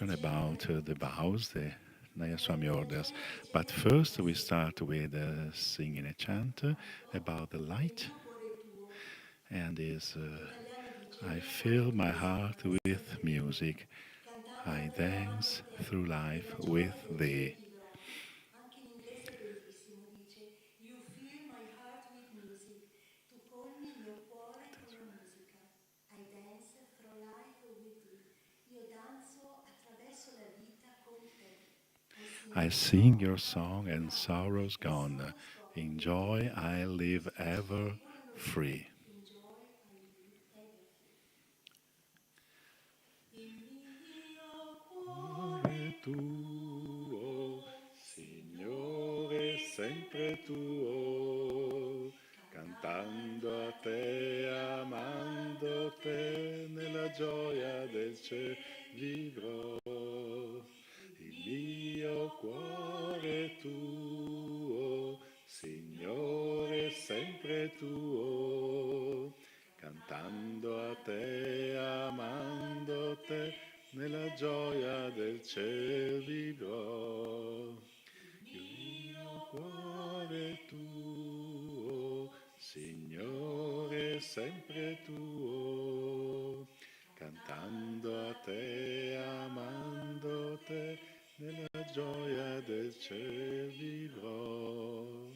meditation about the vows, the Swami orders. But first we start with singing a chant about the light, and is I fill my heart with music, I dance through life with thee. Anche in inglese è bellissimo, dice You fill my heart with music, tu colmi il mio cuore con la musica. I dance through life with thee. Io danzo attraverso la vita con te. I sing your song and sorrows gone. In joy I live ever free. In joy I live ever free. Il mio cuore tuo, Signore, sempre tuo, cantando a te, amando te, nella gioia del cielo vivrò. Il mio cuore tuo, Signore, sempre tuo, cantando a te, amando te, nella gioia del cielo vivrò. Il mio cuore tuo, Signore, sempre tuo, cantando a te, amando te, nella gioia del cielo vivrò.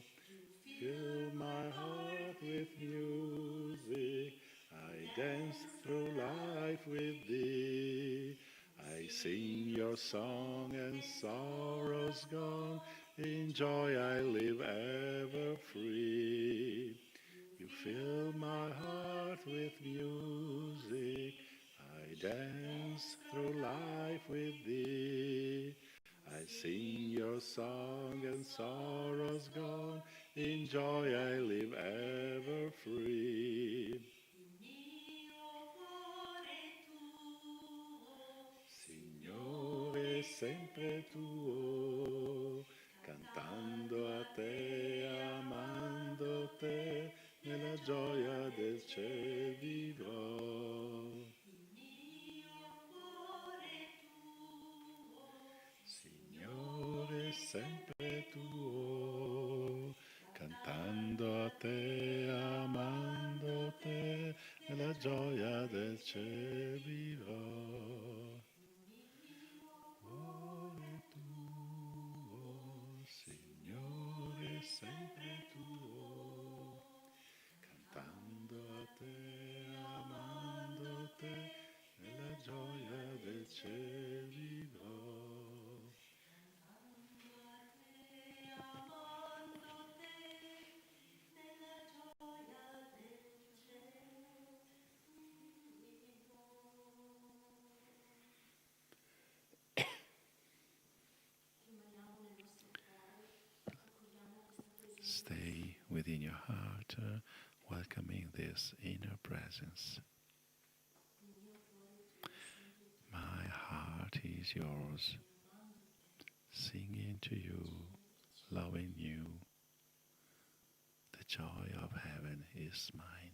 Fill my heart with music, I dance through life with thee. I sing your song and sorrows gone, in joy I live ever free. You fill my heart with music, I dance through life with thee. I sing your song and sorrows gone, in joy I live ever free. Signore, sempre tuo, cantando a te, amando te, nella gioia del cielo vivrò. Signore, sempre tuo, cantando a te, amando te, nella gioia del cielo vivrò. Cuore tuo, Signore, sempre tuo, cantando a te, amando te, nella gioia del cielo vivrò. Stay within your heart, welcoming this inner presence. My heart is yours, singing to you, loving you. The joy of heaven is mine.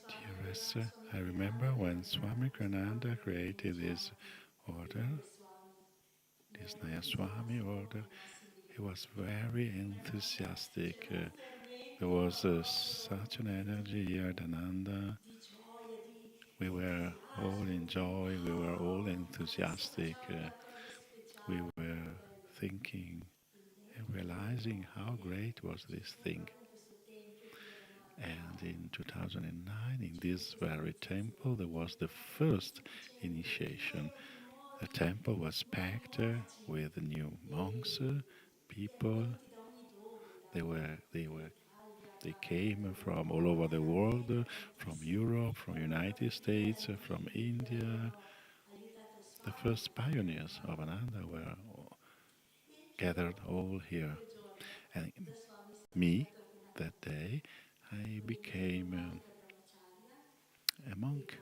Dearest, I remember when Swami Kriyananda created this order, this Swami order, he was very enthusiastic. There was such an energy here at Ananda. We were all in joy, we were all enthusiastic. We were thinking and realizing how great was this thing. And in 2009, in this very temple, there was the first initiation. The temple was packed with new monks, people. They came from all over the world, from Europe, from United States, from India. The first pioneers of Ananda were gathered all here. And me, that day, I became a monk,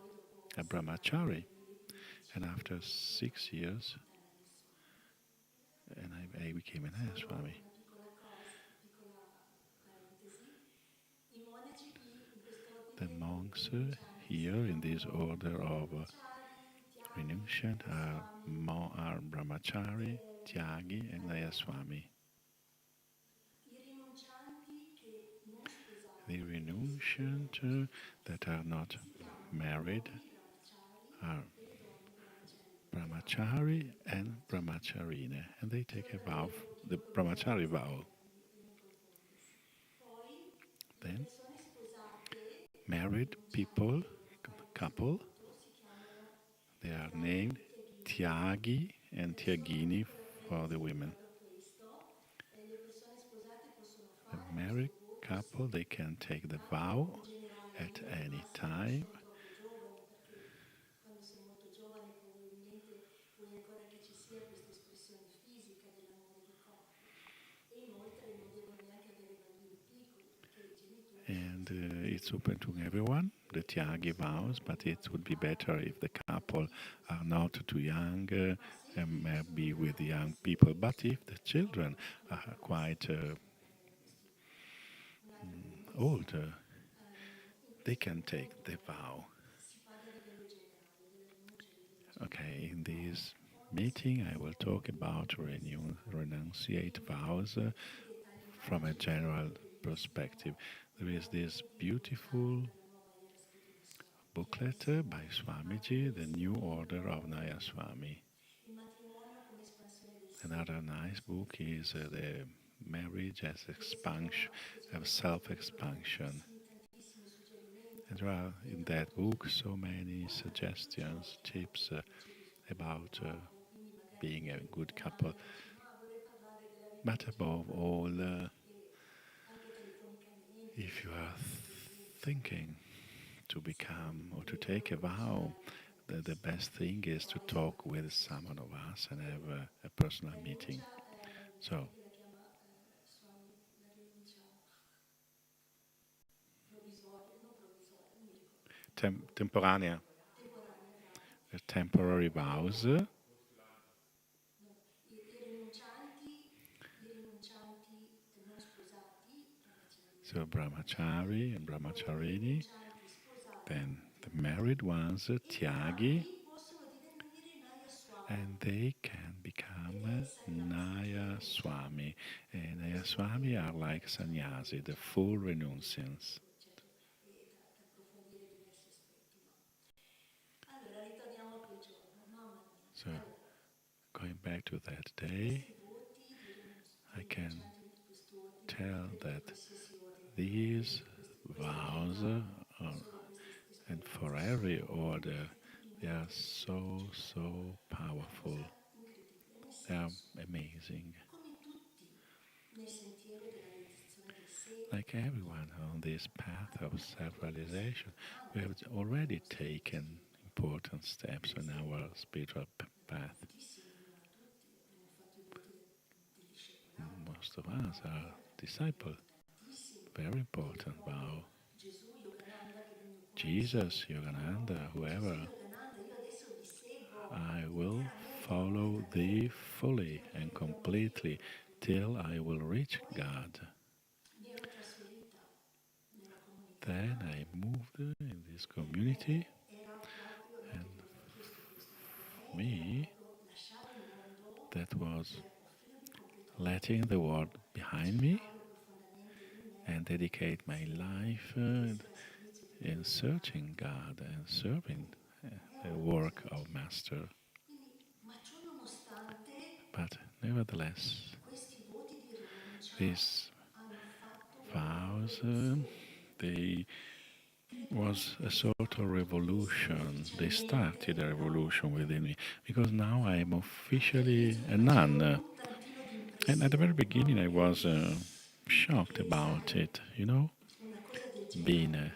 a brahmachari. And after 6 years, and I became an Swami. The monks here in this order of renunciant are brahmachari, tyagi, and Swami. The renunciant that are not married are brahmachari and brahmacharine, and they take a vow, the brahmachari vow. Then married people, couple, they are named Tyagi and Tyagini for the women. The married couple, they can take the vow at any time. And it's open to everyone, the Tyagi vows, but it would be better if the couple are not too young and maybe with young people. But if the children are quite old, they can take the vow. Okay, in this meeting I will talk about renunciate vows from a general perspective. There is this beautiful booklet by Swamiji, the New Order of Swami. Another nice book is the Marriage as Expansion, of Self-Expansion. And there are in that book so many suggestions, tips about being a good couple. But above all, if you are thinking to become or to take a vow, the best thing is to talk with someone of us and have a personal meeting. So, temporanea, temporary vows. So brahmachari and brahmacharini, then the married ones, tyagi, and they can become Naya Swami. And Naya Swami are like sannyasi, the full renunciants. So, going back to that day, I can tell that these vows, and for every order, they are so, so powerful. They are amazing. Like everyone on this path of self-realization, we have already taken important steps on our spiritual path. Most of us are disciples. Very important vow. Jesus, Yogananda, whoever, I will follow thee fully and completely till I will reach God. Then I moved in this community, era proprio, no, and ti ho chiesto questo anche a me, era me, proprio lasciare il mondo that was per offrirmi completamente letting a the Dio, world behind me cercarlo profondamente in me, and dedicate my life e questo è al servizio di in un'umanità. searching God and serving Quindi non è the una cosa work of leggera. Master. Quindi, ma ciò nonostante, But nevertheless, questi voti di rinuncia these hanno fatto una vows, rivoluzione in me. they Credo was a che sort of tu potessi revolution. They ufficialmente started a revolution entrare, within me because now I am anche officially all'inizio a mi faceva nun. un tantino di And at the very impressione, no? beginning, I Perché, was shocked perché about sai, it, you know, una cosa del being genere,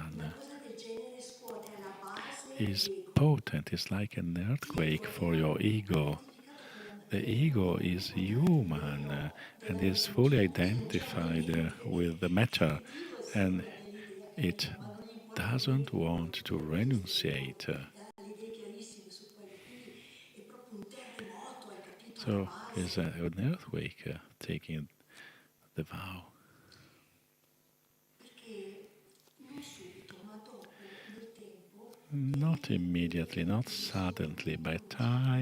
a una nun cosa del genere scuote alla base is l'ego, potent. It's like an earthquake l'ego for era your ego. identificato con la The materia, ego con il is potere human vero and della is fully rinuncia. Lui non c'era identified niente with the di matter, negativo se and non nell'idea, it ma non gli importa doesn't niente, want to per questo ego renunciate. ha le idee chiarissime su quello, quindi è proprio un terremoto, hai capito, alla So it's base, an earthquake taking the vow. perché non subito, ma dopo, nel tempo, Not vedi immediately, not l'illusione suddenly, incominciare a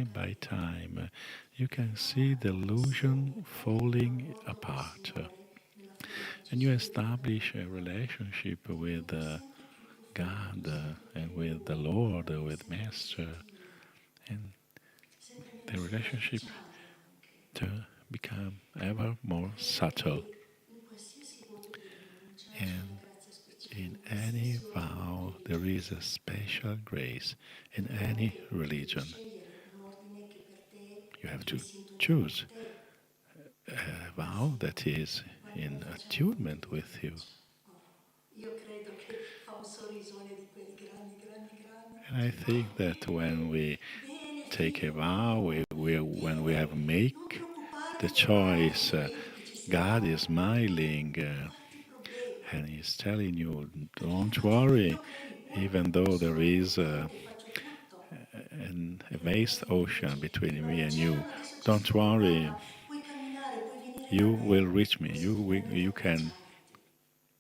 by cadere. time, you can Però see the illusion insieme, nel falling rapporto col apart. Signore, nella fede che And you Gesù è establish a diventato, relationship with diventa sempre più profondo, God sempre and with the più, Lord, with sempre più Master, sottile, and sempre meno the relationship superficiale anche. to become ever E more credo subtle. che in qualsiasi voto di rinuncia c'è una And grazia speciale, in in any qualsiasi ordine di vow, there is a religione. special grace. In Tu any anche devi religion, scegliere un ordine che per te you have è in to sintonia choose con te. a Ma vow sì, that is quando noi in facciamo i voti attunement di with you. rinuncia, oh, io credo che fa un sorrisone di quelli grandi, grandi, grandi. And I Dice, va think that when bene, we bene take a figlio vow, mio, when we have bene, non make the preoccuparti oramai, choice, vedi che ci God siamo, is non smiling farti problemi, and He's telling you, perché io don't faccio, worry, io credi pure, even non though there sono is onnipotente, faccio tutto. a E vast infatti mi ocean dice, between me guarda and you, c'erano, adesso ci don't sono worry, arrivata, puoi camminare, puoi venire da you will me, reach me. così tu vieni ad You can abbracciarti.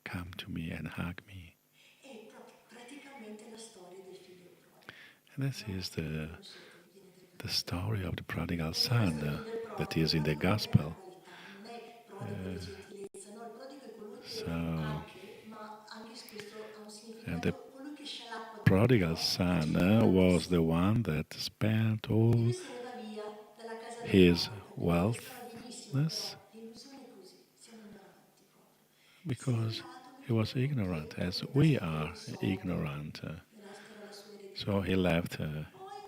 come to me and hug me. È praticamente la storia del figlio prodigo, And this no? is La conoscete, vi viene the detto da story of the prodigal e questo è il son figlio that prodigo. Il is in the prodigo non è la gospel. qualità, non è il prodigo di gentilezza, no, il prodigo è colui che So, anche, ma anche questo ha un and the significato, colui che scialacqua tutto, prodigal no? È son finito was the malissimo. one that spent E all lui se ne va via dalla casa del his padre, capito? Che stava benissimo, wealthness però l'illusione è così, siamo ignoranti proprio. Sei because arrivato he nel was punto ignorant, che as proprietà we sempre are del soldo, ignorant. che era la sua So eredità, he left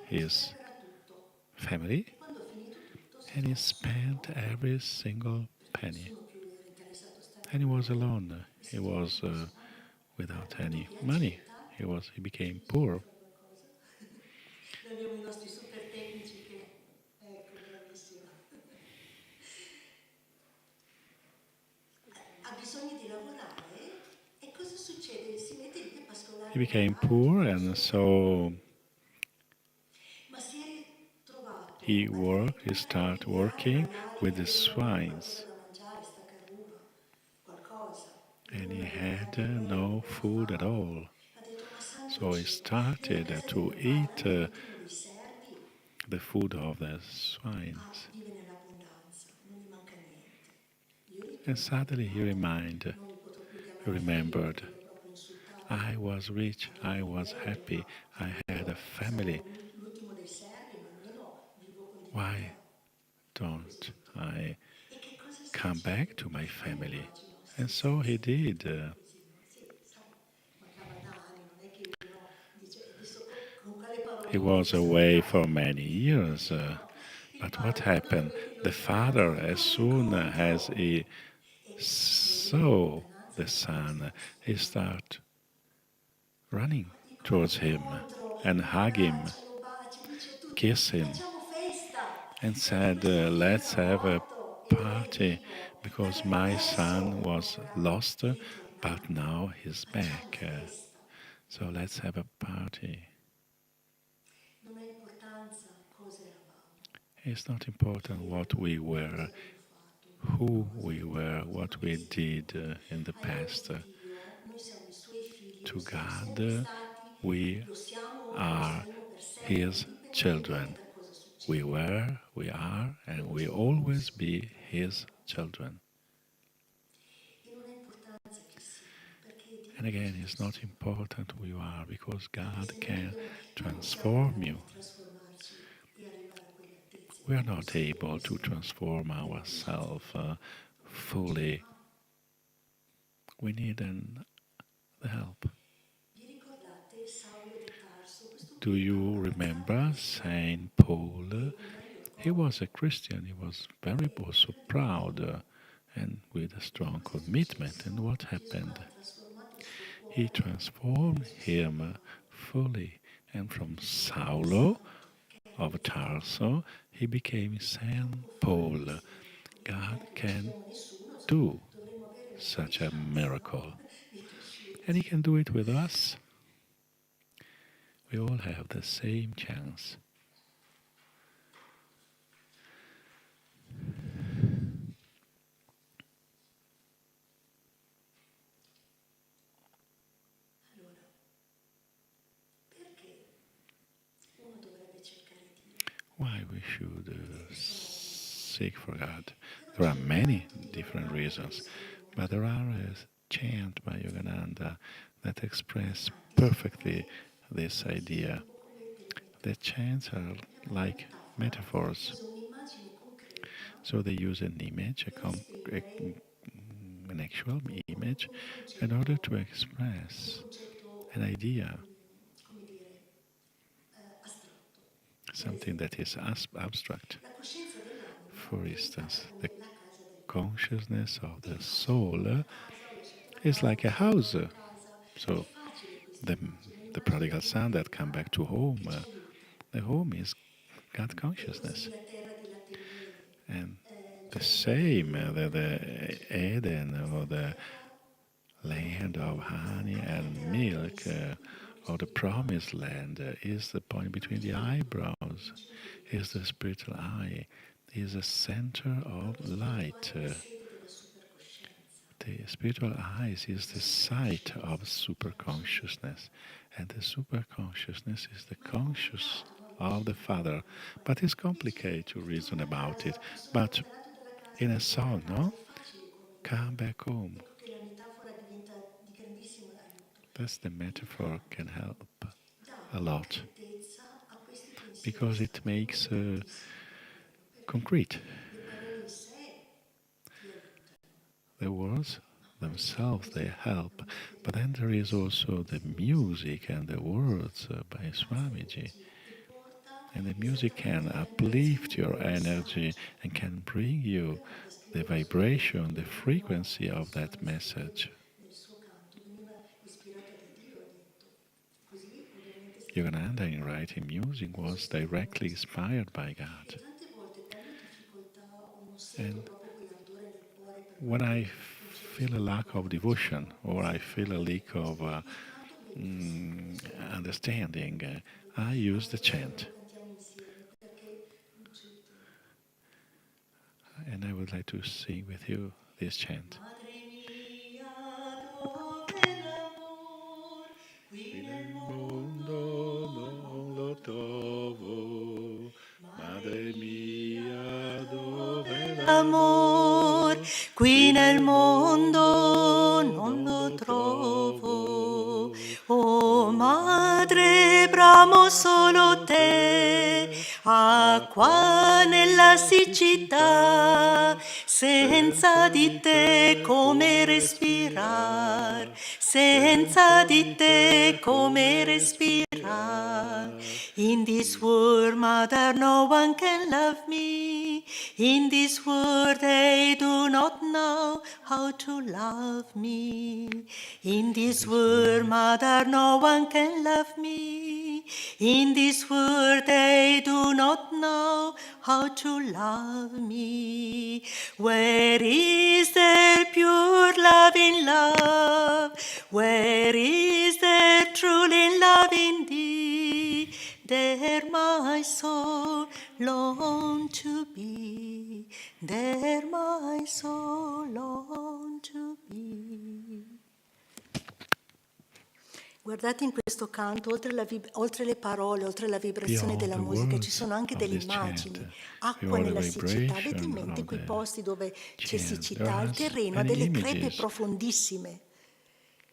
poi his sperperà tutto family e quando ha finito tutto si and he trova spent solo every single perché penny. nessuno più era interessato a stare And he con was lui alone. e He si trova was proprio solo. Al without punto any che money. accetta, He became bisogna poor. fare qualcosa. Noi abbiamo i nostri super tecnici che, ecco, bravissimo. Ha bisogno di lavorare e cosa succede? Si mette lì a pascolare He le became maiale, poor, tutto and super, so ma si è he ritrovato a dire, worked. He oltre a started pigliare working maiali with che the avevano qualcosa swines, da mangiare, sta carruba, qualcosa. and Lui he non aveva had neanche quello, no aveva food at fame. all. Ha detto, ma santo So he cielo, nella started casa di to mio padre, eat anche l'ultimo dei servi the food of the swines. vive nell'abbondanza, non gli manca niente. Io And ritorno a mio suddenly padre, non mi potrò più he chiamare figlio remembered, perché l'ho proprio insultato. I was rich, I Avevo was problemi, happy, ma I had a figlio, family. sarò l'ultimo dei servi, ma almeno vivo con Why dignità. E così don't ritorno. I E che cosa come back succede? to my Me lo family? immagino, And sì, so sì, he sì, did. così, no? Sì, sai, mancava da anni, non è che uno dice, adesso con quale He parole was inizio, away no? for many years. No, il But what padre quando lo happened? vede in The lontananza, father, gli as corre soon as incontro he e lo vede in saw lontananza the e gli fa questa son, he started running gli corre towards him incontro, and lo hugged him, abbraccia, lo bacia, dice kissed tutti him, facciamo festa and perché said, questo figlio let's era have a morto ed ora è party vivo, because perché my son adesso was ora lost, è but ritornato, now he's facciamo back. festa. So let's have a party. Non ha importanza cosa eravamo, It's not chi important what eravamo, we were, cosa abbiamo fatto, who cosa we abbiamo were, fatto, ma what chi we siamo. did in the Agli occhi past. di Dio noi siamo i suoi to lo siamo sempre God, stati, we lo siamo e lo are saremo per sempre, His children. indipendentemente da cosa We succeda. were, we are, and we Così always sono be diventato. His children. E non ha importanza chi siamo, perché Dio And è lo again, it's not stesso. important who you are because Anche God se can noi non siamo in transform grado you. di trasformarci e arrivare a quelle altezze, We are è not impossibile, able to nessuno transform ne raggiunge il ourselves fondo, non ce la fully. fa. We need the help. Vi ricordate Saulo di Tarso, questo Do qui you ammazzato remember per strada Saint Paul? e un grande He was a orgoglio, Christian, he was very so proud praticamente and with a strong cosa è commitment. And successo? what Gesù happened? ha trasformato il suo He cuore transformed verso him Stefano, fully. And from un Saulo santo che era of diventato. Tarso, he became Dio Saint può fare Paul. questi miracoli, noi God neanche can conosciamo nessuno, cioè do dovremmo avere le migliori such a chance, no? miracle. Di And he riuscirci. can do it with us. We all have the same chance. Allora, perché uno dovrebbe cercare Dio? Why we should Ce ne sono molti, seek for God? però There c'è are un many canto di different Yogananda che reasons, descrive but molto there are bene. a chant by Yogananda that I express canti sono perfectly come, this come si dice, idea. un po' come delle The metafore. chants are La like metafora metaphors. usa un'immagine concreta So they use an image, per esprimere an actual image, un in order to concetto, express an idea, come dire, astratto. Per something that esempio, is abstract. la coscienza dell'anima For è indicata instance, the come la casa del cuore. consciousness of È the facile dire la soul casa, ho lasciato la is casa, like a sono house. tornato a casa. È So facile questa the, immagine, the un'immagine prodigal son that come concreta back to che home, ci aiuta. the home is God E così consciousness. la terra di latte e miele, And il the giardino d'Eden, same, the Eden or questa the terra land of honey anche la and terra della milk, benessere, quindi anche or the spirituale. promised land, is the point Ma between perché the eyebrows, in centro is the dell'universo? spiritual eye, is a center of L'occhio light. spirituale è la sede della supercoscienza. The spiritual eyes is La the sight of supercoscienza è la cena. superconsciousness, and the superconsciousness is the Ma è conscious complicato, no? of the Immaginare Father. come fare. But it's Dice, complicated to reason ritorna a about it. casa, mi sono But allontanato dalla casa, in a ritorna a song, casa, no? è facile come idea. Come back home. Ecco che la metafora diventa di grandissimo aiuto. That's the Il metaphor can canto help dà a lot concretezza a questi pensieri because it astratti. makes Quello è tantissimo per dirlo, perché concrete le parole in sé ti aiutano, the words ma poi c'è la themselves. They musica, help, la musica but di then there is also the questa musica music and the words by alza Swamiji. l'energia e porta And the music can esattamente alla uplift vibrazione del your energy messaggio. and can bring you Yogananda the scriveva sui vibration, the ognuno frequency nel of suo, that nel suo, message. nel suo canto veniva ispirato da Dio, ha detto. Così ovviamente stiamo Yogananda, in writing music, was directly inspired by e God. tante volte quando ho difficoltà o non sento And proprio quell'ardore nel cuore per when I qualche concetto feel a lack of spirituale, devotion diciamo, or I feel a allora lack of il canto è bellissimo, non solo understanding, I a use the volte serve chant. lo cantiamo insieme perché And I would like to sing with you this chant. Madre mia, dove l'amor qui Qui nel nel mondo mondo non non lo lo trovo. trovo, Madre madre mia, mia, dove dove l'amor l'amor? qui Qui nel nel mondo mondo non non lo lo trovo. trovo. Oh Oh madre, bramo madre, solo solo te, te, acqua acqua nella nella siccità, siccità, senza senza di di te te come come respirar, respirar, senza senza di di te te come come respirar. respirar. In this world, mother, no one can love me. In this world, they do not know how to love me. In In this this world, world, mother, no one can love me. In this world, they do not know how to love me. Where is there pure love in love? Where is there truly love in thee? There my soul long to be. There my soul long to be. Guardate in questo canto, oltre le parole, oltre la vibrazione Beyond della the musica, ci words sono anche of delle this chant, immagini. Acqua beyond the nella siccità. Avete in vibration mente of quei the posti dove c'è chant, there siccità? are Il terreno ha many delle crepe images. profondissime.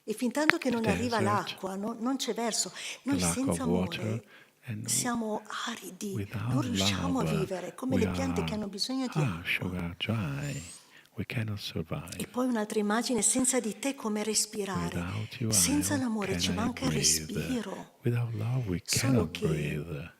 E fin tanto che The non arriva desert, l'acqua, non c'è verso. the Noi lack of senza water, amore and siamo aridi, non without riusciamo a love, vivere, come we le piante che are hanno bisogno di harsh, we acqua. are dry. We cannot E survive. poi un'altra immagine, senza di te come respirare. Without you, Senza how l'amore can ci I manca il breathe? respiro. Without love, we Solo cannot che breathe.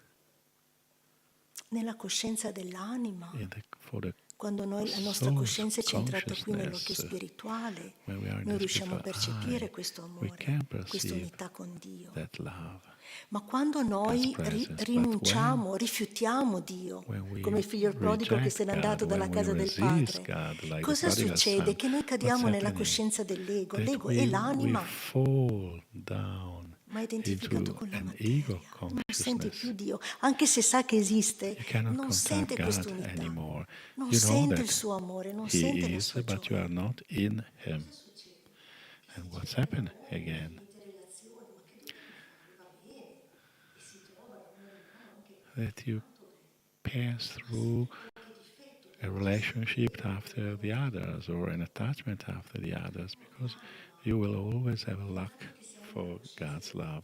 nella coscienza dell'anima, For the quando la nostra soul's coscienza è centrata qui nell'occhio consciousness, spirituale, when we are in noi the riusciamo a spiritual percepire eye, questo we amore, can questa perceive unità con Dio. that love, Ma quando God's noi presence. But rinunciamo, rifiutiamo Dio, when come we il figlio prodigo che se reject n'è God, andato dalla when we casa del resist padre, God, like the cosa prodigal succede? son, Che noi what's cadiamo nella happening? coscienza dell'ego. That L'ego è we l'anima, fall down ma è identificato into con la an ego materia. Non sente più consciousness. Dio, anche se sa che esiste, You cannot non contact sente God quest'unità, anymore. non You know sente il that suo amore, non sente He la is, sua but you are gioia. not in Him. And what's happened again? That you pass through a relationship after the others or an attachment after the others because you will always have a lack for God's love.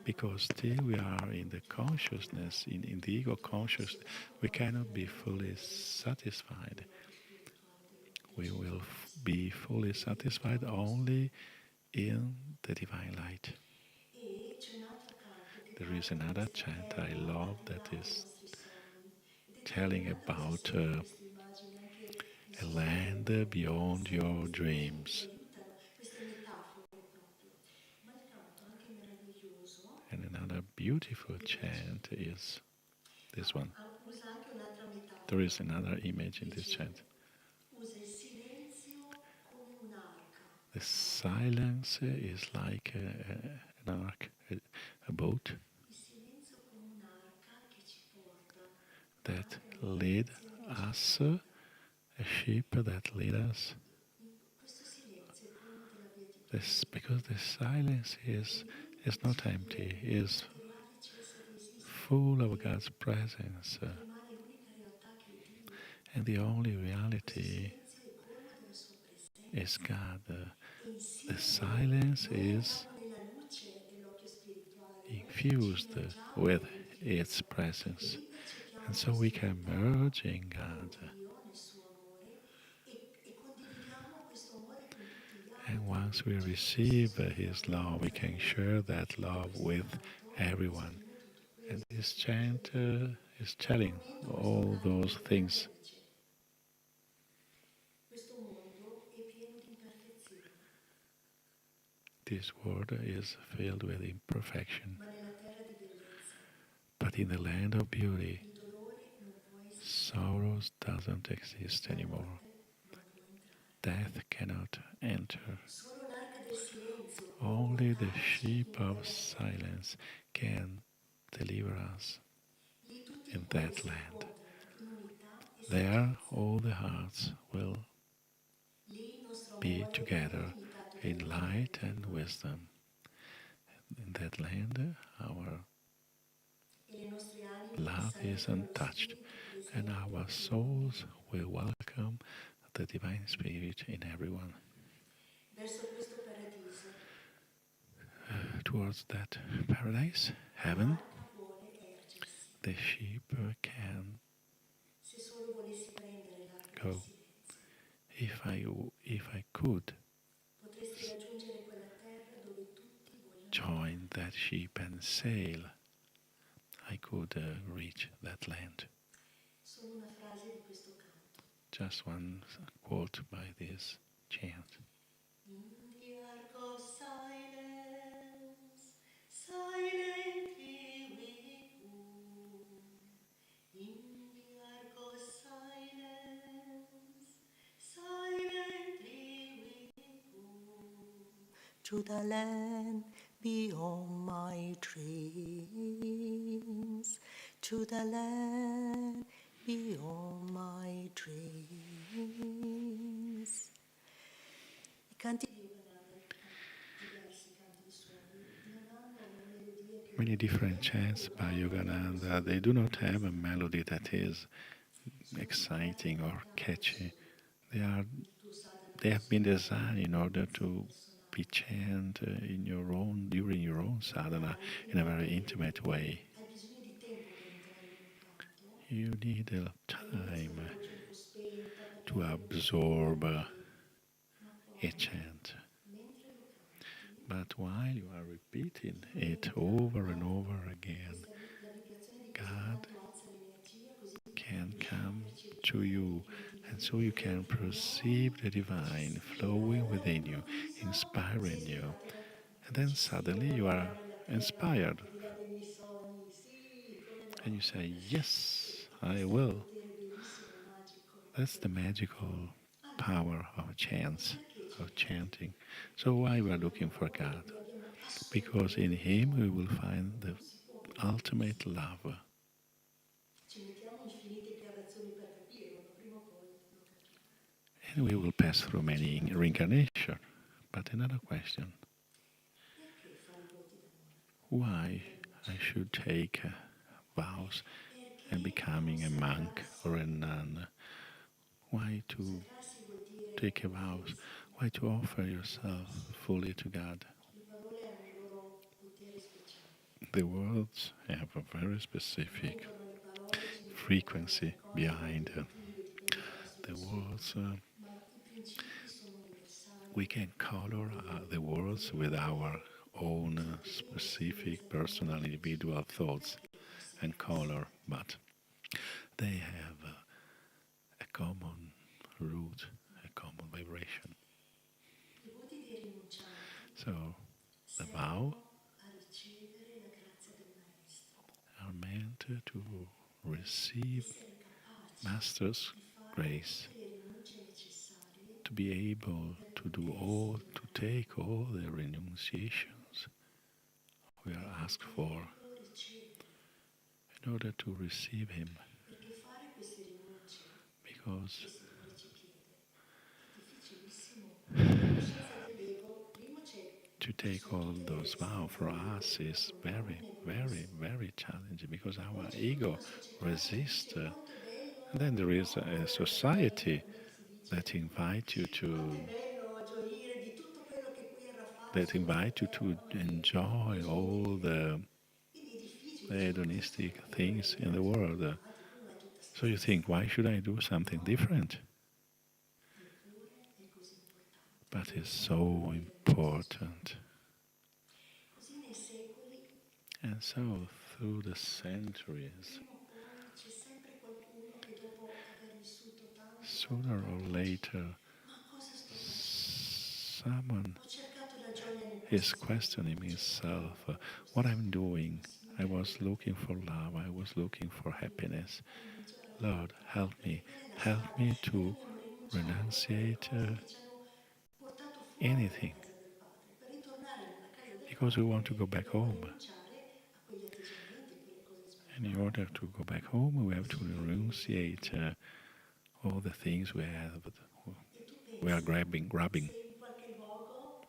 Because still we are in the consciousness, in the ego consciousness, we cannot be fully satisfied. We will be fully satisfied only in the divine light. There is another chant I love that is telling about a land beyond your dreams. And another beautiful chant is this one. There is another image in this chant. The silence is like an ark, a boat that lead us, a ship that lead us. Because the silence is not empty, is full of God's presence. And the only reality is God. The silence is infused with its presence. And so we can merge in God. And once we receive His love, we can share that love with everyone. And this chant is telling all those things. This world is filled with imperfection. But in the land of beauty, sorrows doesn't exist anymore. Death cannot enter. Only the ship of silence can deliver us in that land. There all the hearts will be together in light and wisdom. In that land our love is untouched, and our souls will welcome the Divine Spirit in everyone. Towards that paradise, heaven, the sheep can go. If I could join that ship and sail, I could reach that land. Just one quote by this chant. To the land beyond my dreams, to the land beyond my dreams. I canti di Yogananda, diversi canti di Swami Many different chants by Yogananda, they do not have a melody that is exciting or catchy. They are they have been designed in order to be chanted in your own during your own sadhana in a very intimate way. hai bisogno di tempo per entrare in un canto, You need a all'inizio time con voce un po' spenta perché to hai delle absorb difficoltà, ma a poi chant. mentre lo canti, But while you are repeating ti it connette over and alla over again, la vibrazione di questo God canto alza l'energia, così can riusciamo a come to percepire you, più il and so you divino can dentro di perceive noi the che ci divine ispira e flowing allora within you, all'improvviso sei inspiring you. ispirato dal And canto, then dici sì, suddenly voglio you are andare nella terra inspired al di là dei miei sogni, sì, come and you no. say, Yes, E I questo è il will. potere bellissimo e magico That's del the canto. magical Allora, power of chants, perché of cercare chanting. Dio? So, why we are In looking for amore God? li abbiamo Because in assolutamente Him we bisogno, will find the non si può vivere ultimate così. love. Ci mettiamo infinite incarnazioni per capirlo, ma prima o poi lo capiamo. And we will pass through C'è many un'altra domanda. reincarnations. But another question, Perché fare i voti d'amore? why I Rinunciare? should take vows and Perché becoming a monk or consacrarsi? a nun? Why to Consacrarsi vuol dire take a vows? offrirsi Why to offer yourself all'universo. fully to God? Le parole hanno un loro potere speciale. The words have a very specific Dentro le parole ci mettiamo dentro frequency qualcosa di behind intuitivo, dipende dal nostro the ciclo, words. ma i principi sono We universali can color the e words le with our parole own tutte e due si specific, utilizzano in personal, modo individual preciso. thoughts Perché and consacrarsi? color, but they have a common root, a common vibration. I voti dei rinuncianti So the vow servono a ricevere la grazia del maestro, are meant to receive essere capaci Master's di fare grace, tutte le rinunce necessarie to be able per to do potersi all, to donare take all the renunciations we per are asked for poterlo ricevere. in order to receive Him. Perché fare queste rinunce, Because che se dura ci chiede, è difficilissimo. Per la coscienza dell'ego, primo to ci take sono all tutte le those vows resistenze for dell'ego us che lo is bloccano very, nel very, benessere. very challenging because E poi our c'è tutta ego una società che ci resists. dice quanto è And then bello there is a gioire, bene, society come si that dice, invite you quanto è to bello gioire di tutto quello che qui era that facile per invite you te to quando eri enjoy all giovinile. Quindi è difficile, the dici, ma questo hedonistic è bello, things in the è world. automatico, ma è tutta sta So you think, why should I do something No, different? eppure è così importante But it's vivere nella so gloria del maestro. important. Così nei secoli, And so through the centuries, prima o poi c'è sempre qualcuno che dopo aver vissuto tanto, tanto, sooner or tanto dice, later, ma cosa sto facendo? someone Ho cercato la gioia nel is possesso, questioning ho cercato himself l'amore nella what I'm possessione, doing. ma I Signore was looking for aiutami love, I was looking for happiness. a rinunciare a Lord, tutto. Perché me. qual è la Help strada? me Noi to dobbiamo rinunciare a tutte le renunciate cose che ci hanno portato fuori dalla anything casa del Padre. Per ritornare nella casa del because we want Padre to go back dobbiamo home. rinunciare a quegli atteggiamenti, a quelle cose And in order sbagliate. to go back home, we have to Così che renunciate all the things we have, e tu we are pensa, grabbing. se in qualche luogo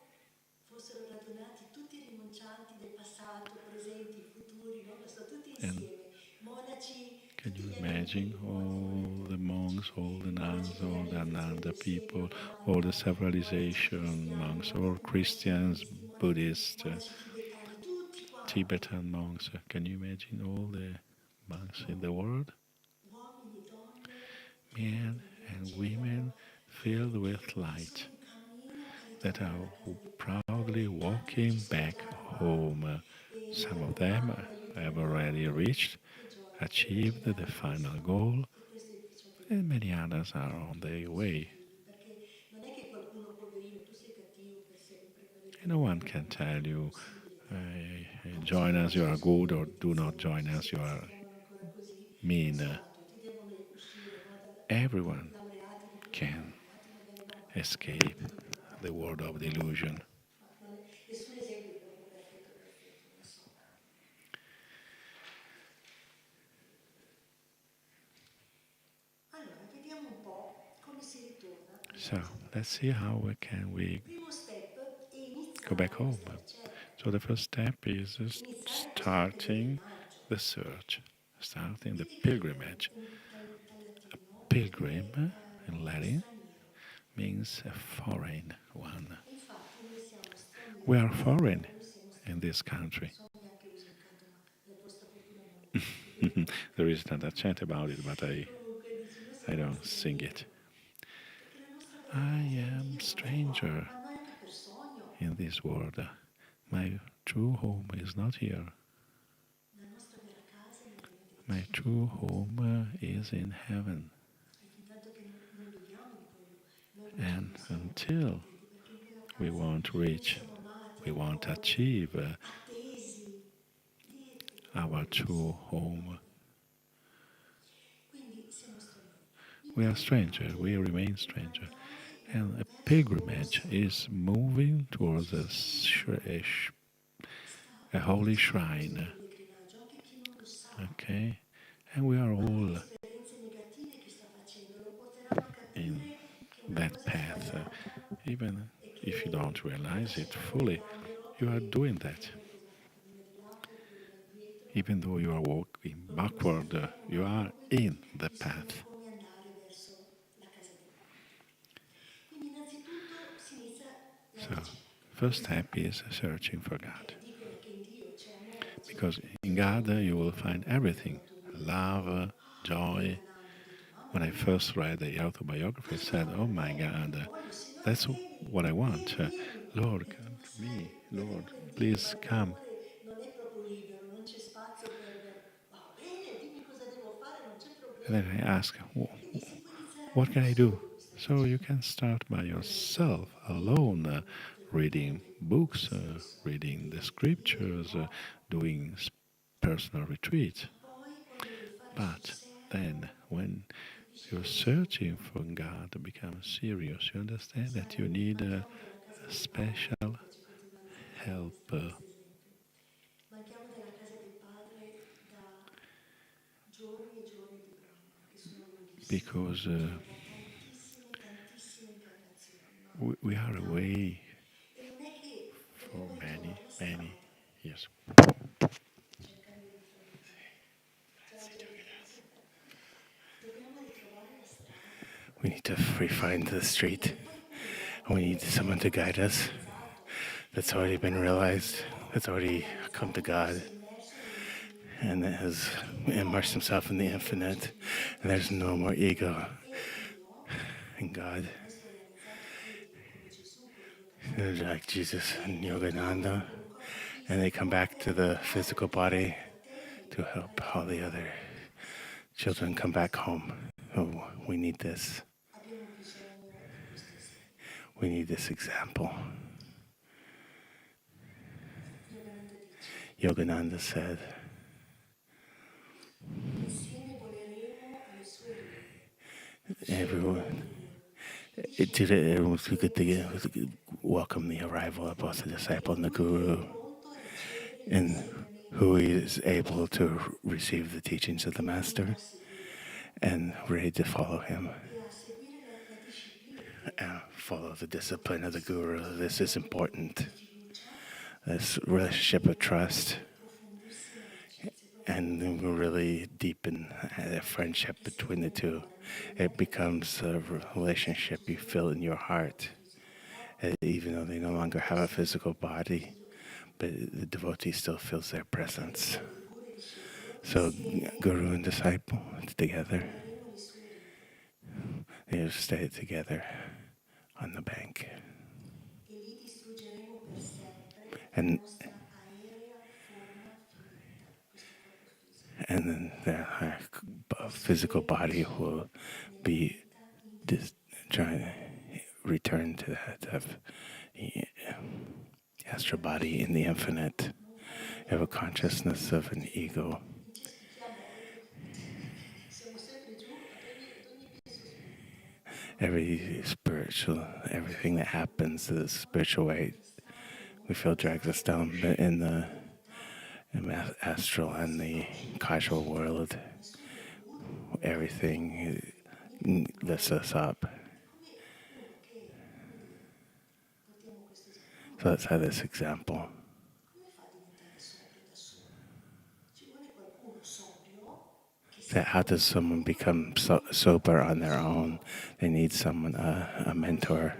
fossero radunati tutti i rinuncianti del passato, presenti, futuri, non lo so, tutti And insieme, monaci, can tutti you gli imagine anandini, molti all the monachini, monks, all the i monaci nuns, all the della Ananda realizzazione del Sé di people, all the Yogananda, i monaci civilization monks, cristiani, or i monaci Christians, buddisti, Buddhists, monaci tibetani, tutti quanti, Tibetan monks? Can you imagine all the monks in the world? uomini, donne, pieni Men di luce, and women filled with che sono light in cammino per that ritornare are alla casa del Padre, proudly tanti che ci walking sono back già arrivati. home. Some E of oh them Ananda, have aiutami already proprio, reached, che gioia achieved the immaginare final questo. goal, E questo è ciò che vi and many dico others are on their ai suoi way. figli, perché non è che qualcuno, poverino, tu sei cattivo per sempre, per And no one eternità, can no, tell è you, impossibile. Anzi, join ora us, you ce ne are sono good, delle or do not ripetizioni, non join so us, se you si are chiamano ancora così, ma mean. insomma tutti devono uscire, no, Everyone laureati, can diplomati magari no, ma escape diplomati the world no, of delusion. ma nessun esempio è proprio perfetto, perfetto, non so. Allora, vediamo un po' come si ritorna alla So casa del let's see Padre. how we Primo step è go back iniziare a home. stare cerca. So the first step is Iniziare questo starting pellegrinaggio. the search, starting the Dedicate pilgrimage. dal A latino pilgrim in è Latin straniero. means a foreign one. E infatti noi siamo We stranieri are in Italia, foreign noi siamo in stranieri. this country. Non so neanche uso un canto, ma per vostra fortuna non ti vedo. There is not a chant about it, but Comunque dici, noi I siamo don't sing it. stranieri, perché la nostra vera I casa è am Dio, non è qua, stranger ma non è neanche per sogno. in this world. My true home is not here. La nostra vera casa è nella mente di My Gesù. true home is in heaven. E fin tanto che non viviamo di quello, noi And non siamo until contenti, perché in quella we casa want to noi reach, siamo amati, we want to accolti, achieve attesi. Dite che our voi true siete home. amati. Quindi siamo stranieri. Il We are stranger, pellegrinaggio we è remain stranger. andare And a verso un luogo pilgrimage santo. is moving towards Gesù stesso sta a holy facendo questo shrine. pellegrinaggio, anche chi non lo sa. Okay? And we are Anche le all esperienze negative che sta facendo lo porteranno a in capire che una that cosa è path. sbagliata Even e if you don't che la realize it coscienza come fully, cambio you are e doing that. vedere cosa ha fatto prima di là oppure da dietro. Even though you are walking Non lo backward, sapremo, ma you are comunque in the noi sapremo path. come andare verso la casa del Padre. Quindi innanzitutto si inizia la So, ricerca. first step is searching for God. Perché dicono che in Dio c'è amore, c'è Because gioia, in c'è God gioia. you will find everything Quando tu mi hai love, detto, joy. Ananda, ho detto, mamma When I mia, first read the autobiography, I questo said, fa oh per my me, io God, voglio, Signore, that's what I want. vieni, vieni. Lord, E tu come lo to me. sai, Lord, l'amore in Dio, please come. l'amore non è proprio libero, non c'è spazio va bene, dimmi cosa devo fare, non c'è And then problema. I ask, Quindi si può iniziare what anche can da I do? soli questa So you ricerca. can start by Prima di tutto yourself, liberi, alone, potete andare reading con se books, stesso, reading the liberi, liberi, scriptures, no? doing personal retreats. Ma poi quando vuoi fare sul But then, serio, when capisci you're che bisogna searching for God to become serious, you understand that you sai, need a manchiamo della casa del padre, mi special piace continuare a usare help questo esempio. Manchiamo della casa del padre da giorni e giorni di Brahma, che sono lunghissimi, because cioè da tantissime, tantissime incarnazioni, no? we are Tante. away E non è che for dobbiamo many, trovare la many strada. years. C'è il cambio di formazione. Ciao Clarita. Dobbiamo ritrovare la strada. We need to find the street. E qualcuno We need someone to è già guide us specializzato that's e already been magari realized, that's ha already come to realizzato, God, si è immerso and that nell'infinito has e che immersed però himself in the l'ego non c'è infinite, più, mentre and there's Gesù no more ego è Dio, in God. il maestro realizzato è Dio, come Gesù, come They're Yogananda, like Jesus and e ritornano Yogananda, con un corpo and they come fisico back to per the aiutare physical gli body altri fratelli to help a all the other ritrovare children come back home. Oh, we need this. abbiamo bisogno di questo esempio. We need this example. Yogananda dice, Yogananda said, insieme voleremo alle sue vie, everyone, discepoli it was e good realizzatori. to welcome the arrival of both the disciple E and the lui che guru, è pronto a ricevere gli and insegnamenti who del is able maestro to receive the teachings of the ed è pronto master a seguirlo and ready to follow him e a seguire la disciplina and follow the discipline of the importantissimo guru. questo This is rapporto important. di fiducia This e relationship of trust, di profondissima amicizia, and profonda then we really deepen the friendship che between the stringe nel two. cuore, non devi It neanche becomes a relationship you feel in your heart, even though they no longer have a physical body, but the devotee still feels their presence. quindi guru e discepolo So, insieme guru and disciple together, rimarremo alle sue rive they stay together on the bank. e lì distruggeremo per sempre la And nostra aerea forma finita, questo corpo fisico, and then the physical body will nella be vita infinita. trying to return to that of the astral body in the infinite. Non fare niente Have a troppo consciousness of an ego. incespichiamo, siamo sempre giù ad ogni piso spunto. Every spiritual, everything that happens to the spiritual way, we feel drags us down. But in the astral and the causal world, Nessun dei guru everything lifts us up. come uno che, come dire, portiamo questo esempio. So let's have this example. that how does someone become sober on their own? They need someone, a mentor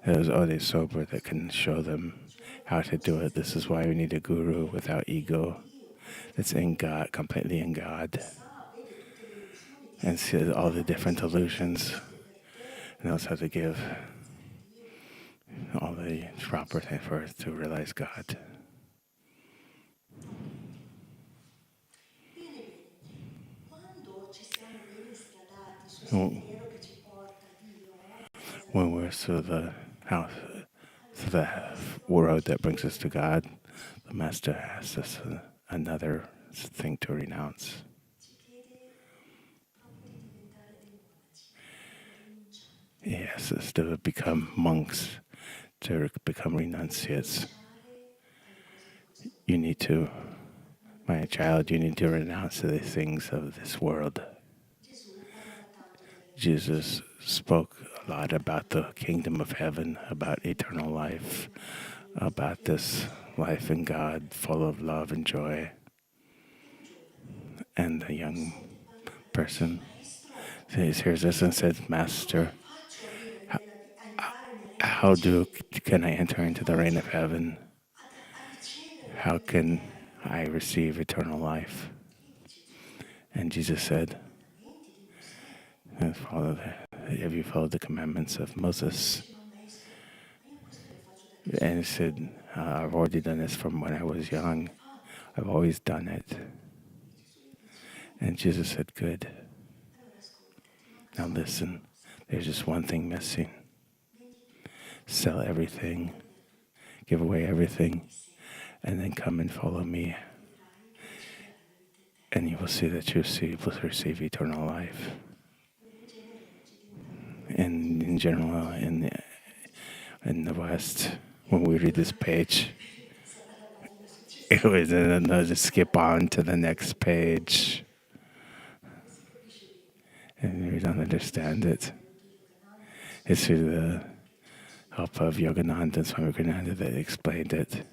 who's already sober that can show them how to do it. This is why we need a guru without ego. That's in God, completely in God, and see all the different illusions, and knows how to give all the proper thing for us to realize God. When we're through the house, through the road that brings us to God, the Master asks us another thing to renounce. He asks us to become monks, to become renunciates. You need to, my child, you need to renounce the things of this world. Jesus spoke a lot about the kingdom of heaven, about eternal life, about this life in God, full of love and joy. And the young person hears this and says, Master, can I enter into the reign of heaven? How can I receive eternal life? And Jesus said, have you followed the commandments of Moses? And he said, I've already done this from when I was young. I've always done it. And Jesus said, good. Now listen, there's just one thing missing. Sell everything, give away everything, and then come and follow me. And you will see that you will receive eternal life. And in general, in the West, when we read this page, it was another skip on to the next page. And we don't understand it. It's through the help of Yogananda and Swami Kriyananda that explained it.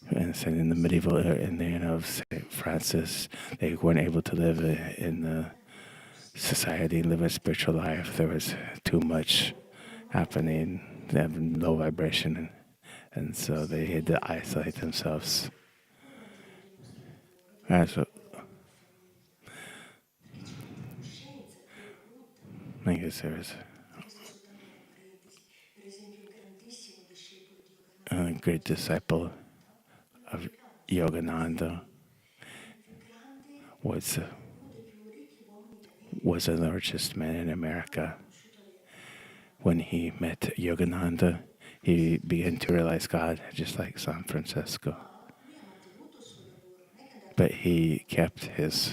And said in the medieval era, in the era of St. Francis, they weren't able to live in the society, live a spiritual life. There was too much happening. They have low vibration, and so they had to isolate themselves. So, I guess there was a great disciple of Yogananda was the largest man in America. When he met Yogananda, he began to realize God, just like San Francisco. But he kept his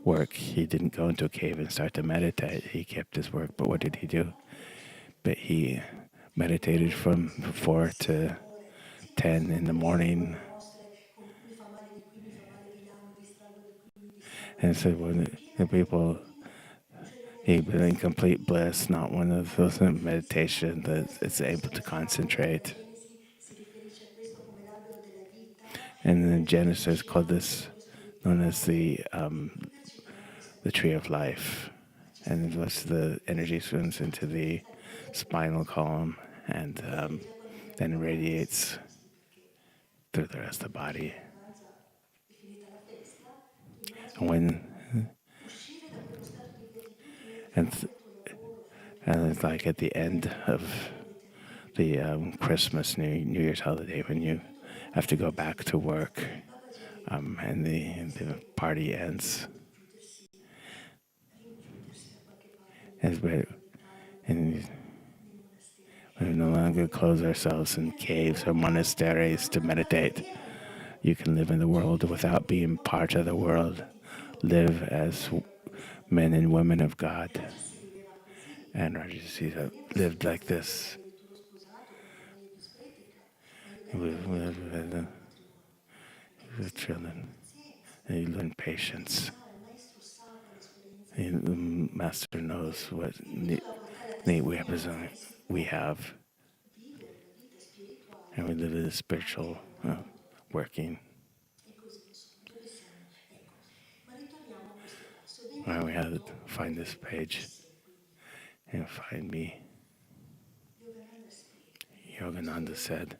work. He didn't go into a cave and start to meditate. He kept his work. But what did he do? But he meditated from 4 to 10 in the morning. And so when the people, he was in complete bliss, not one of those in meditation that is able to concentrate. And in Genesis called this known as the tree of life. And once the energy swims into the spinal column and then radiates through the rest of the body. And it's like at the end of the Christmas, New Year's holiday, when you have to go back to work and the party ends. And we no longer close ourselves in caves or monasteries to meditate. You can live in the world without being part of the world. Live as men and women of God. And Rajasi lived like this. With children. And he learned patience. And the Master knows what need we have. And we live in a spiritual working. Well, we had to find this page and find me. Yogananda scrive, Yogananda said,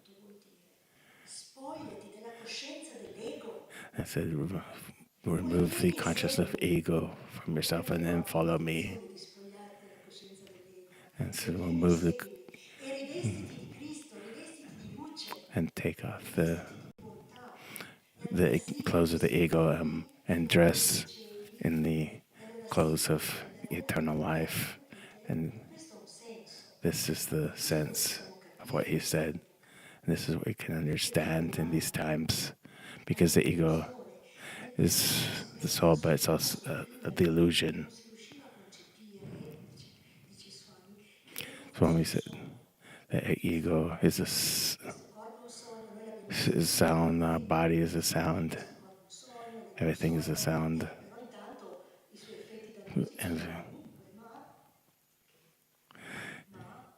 questo vuol dire, spogliati della coscienza dell'ego, I said, poi remove the vieni e consciousness of seguimi. ego from yourself and then Però follow non me. solo di spogliarti della coscienza dell'ego, And e so vieni e remove the seguimi, e rivestiti di Cristo, rivestiti di luce, and take off rivestiti di bontà, e the all'assisi clothes of the ego and dress dei cieli, in the e all'assisi clothes of della eternal life. capite? And Questo ha un senso, this is the questo lo sense possiamo of what capire, he said. And this is what we can perché understand in l'anima these times. è una Because the ego illusione, mentre il is corpo the sembra soul, but it's la also the solitudine, illusion. non si riusciva a concepire, dice Swami, che l'ego Swami fosse un said sogno. the ego is a Questo corpo è un sogno, noi l'abbiamo visto sound, our ieri, body is a sound, questo corpo è un sogno, l'ego è un everything is a sogno, sound. però intanto i suoi effetti dannosi ci And sono ovunque, ma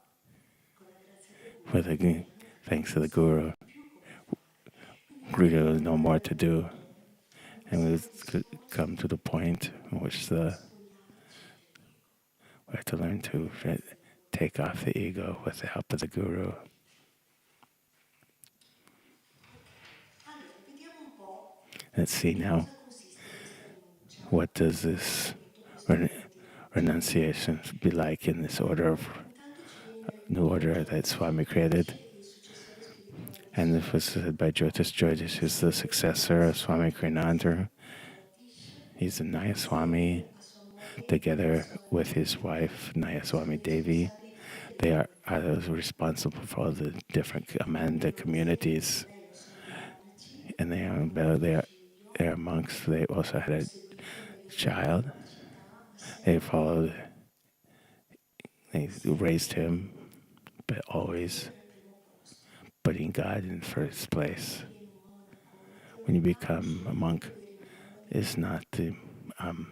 con la grazia del Guru with the, vediamo che thanks to non the sono Guru, più come fa. Quindi noi Clarita dobbiamo was no more entrare to do. in And we questo would percorso come to the point in which di spogliarci dell'ego. we have to learn to take off the ego with the help of the Guru. Allora, vediamo un po' Let's see in now, cosa consiste questa rinuncia, what does this appunto questo ordine di rinuncia. renunciation be like in this order of Intanto ci viene new order detto, that Swami dice created? il successore spirituale di And Swami this was said by Jyotish, who's the successor of Swami Kriyananda. He's a Nayaswami, insieme a sua moglie together Swami with his Devi, wife sono Nayaswami i Devi. responsabili di tutte They le are those responsible for all the different Amanda communities. sono i monaci, And hanno un figlio, they are monks. They also had hanno a seguito nelle sue child. capacità, ma They sempre followed, they raised him, but always sempre al primo posto. putting God in first place. Quando divieni un monaco, When you non become nasci a monk, per rimuovere it's not the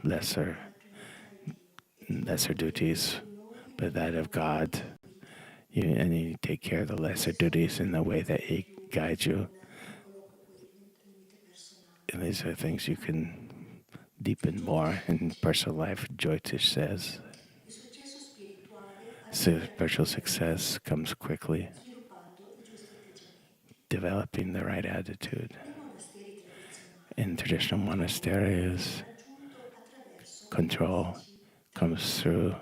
lesser la priorità è Dio e ti lesser duties, rinnovi but that of nella God. guida. And you take care of the lesser Questo non duties è in the way that He più guides you. un piccolo limite personale. And these are things you can deepen more in personal life, Jyotish says. Il successo spirituale So arriva spiritual rapidamente, success comes quickly, sviluppando i giusti atteggiamenti. developing the right attitude. Nei monasteri tradizionali In traditional viene monasteries, raggiunto attraverso control classici comes through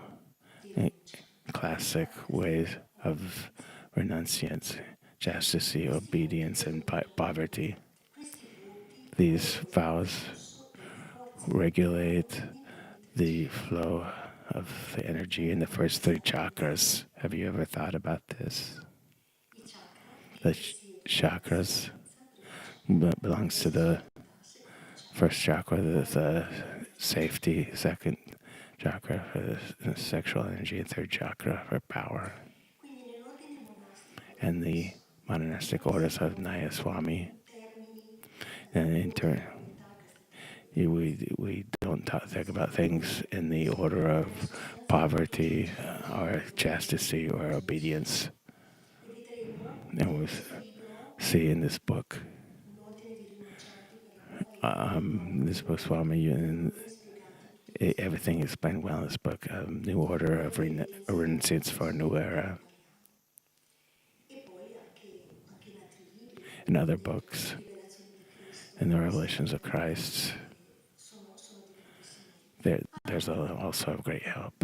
di rinuncia. classic ways of renunciance, chastity, obedience, and poverty. Questi voti These regolano il vows flusso delle forze regulate the intermittenze. flow of the energy in the first three chakras. Have you ever thought about this? I chakra The che presiedono la chakras coscienza, primo chakra, belongs to la the seconda chakra, first chakra, the safety, second chakra for the sexual energy, and third chakra for power. quindi nell'ordine monastico And di the monastic orders of Nayaswami, in termini and in di turn, bontà, castità, we don't think about things in the order of poverty or chastity or obedience. vedremo And in we questo libro see in this book, un ordine di rinunciati per la nuova this book, Swami, and ben spiegati tutti questi everything aspetti. explained well in this book, New Order of Renunciance for a New Era, E poi anche in altri libri, and come other books, Rivelazioni di Cristo, and the Revelations of Christ. sono di grandissimo aiuto. There's also a great help.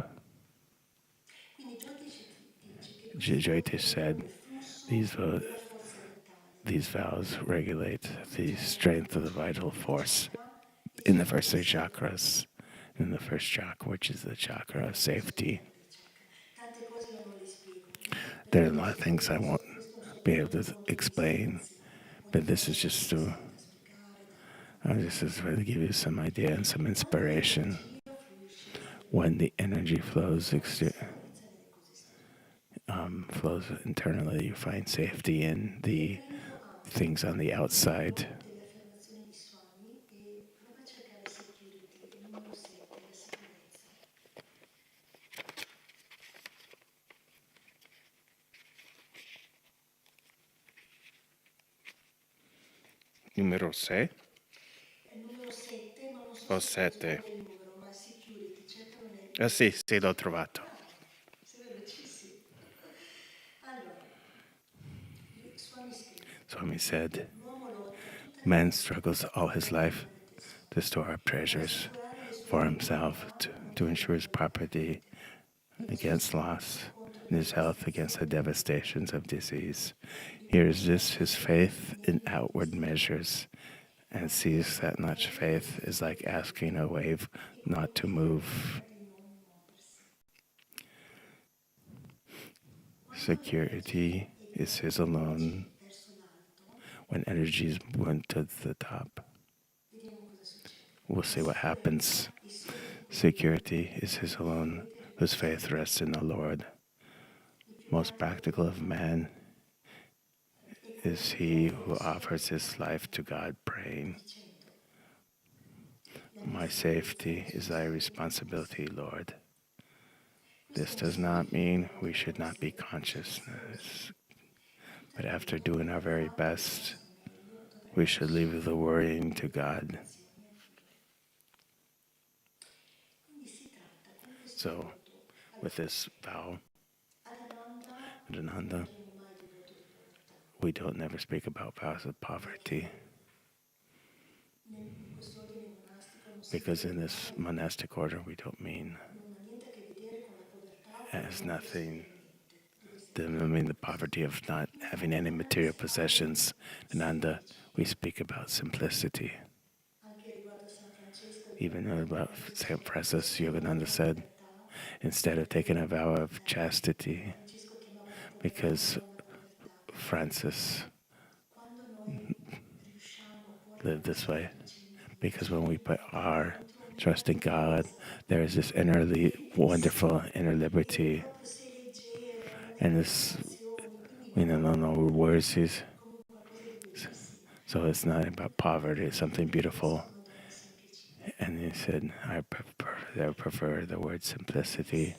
Quindi Jyotish dice che questi voti Jyotish said, regolano il flusso these della forza vitale, these vows regulate the strength of the vital force chakra, il in the chakra first del three safety, chakras. In the first chakra, which is the chakra of safety. tante cose io non le spiego, There perché are a lot of things I won't questo è un be super able to confronto di explain, sapienza, but molte this cose is sono just to difficili da spiegare, da this is to give you some idea and some quando inspiration. l'energia fluisce esteriormente, When the energy flows sicurezza nelle cose esteriori. flows internally, you find safety in the Riprendo anche things on the outside. delle affermazioni di Swami e prova a cercare security, il numero 7, la sicurezza. Numero 6? È il numero 7, ma non so O se è 7. il numero, ma security. Ah sì, sì, l'ho trovato. Sei velocissimo. Allora, Swami scrive, Swami said, l'uomo lotta tutta la man vita struggles all his per life il tesoro, to store up per treasures assicurare le sue for proprietà himself, to contro ensure his property e la sua against salute loss, contro and le his health against the devastazioni devastations of disease. He di resists his faith in outward measure, measures and sees that much faith is like asking a wave che not to move. di non muoversi. Quando Security l'energia is his alone verso l'alto, when energies went to the top. vediamo cosa succede. We'll see what happens. Il solo Security is his alone whose faith rests in the Lord. Most practical of man is he who offers his life to God, praying, my safety is thy responsibility, Lord. This does not mean we should not be conscious, but after doing our very best, we should leave the worrying to God. So, with this vow, Ananda, we don't never speak about vows of poverty, because in this monastic order we don't mean as nothing. Doesn't mean the poverty of not having any material possessions. Ananda, we speak about simplicity. Even about St. Francis Yogananda said, instead of taking a vow of chastity, because Francis lived this way, because when we put our trust in God, there is this wonderful inner liberty, and this, no words. So it's not about poverty; it's something beautiful. And he said, I prefer the word simplicity,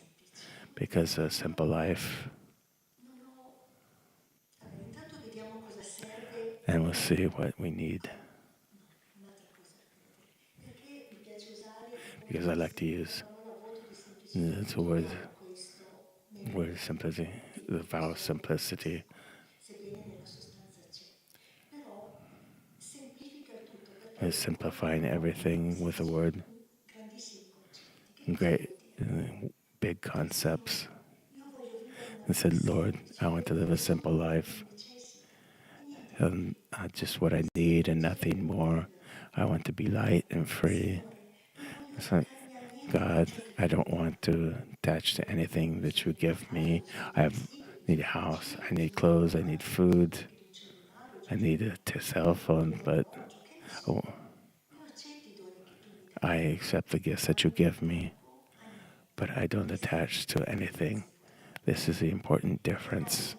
because a simple life. And we'll see what we need. Because I like to use the word simplicity, the vow of simplicity. Is simplifying everything with a word. Great, big concepts. I said, Lord, I want to live a simple life. And just what I need and nothing more. I want to be light and free. It's like, God, I don't want to attach to anything that you give me. Need a house, I need clothes, I need food, I need a cell phone, but I accept the gifts that you give me, but I don't attach to anything. This is the important difference.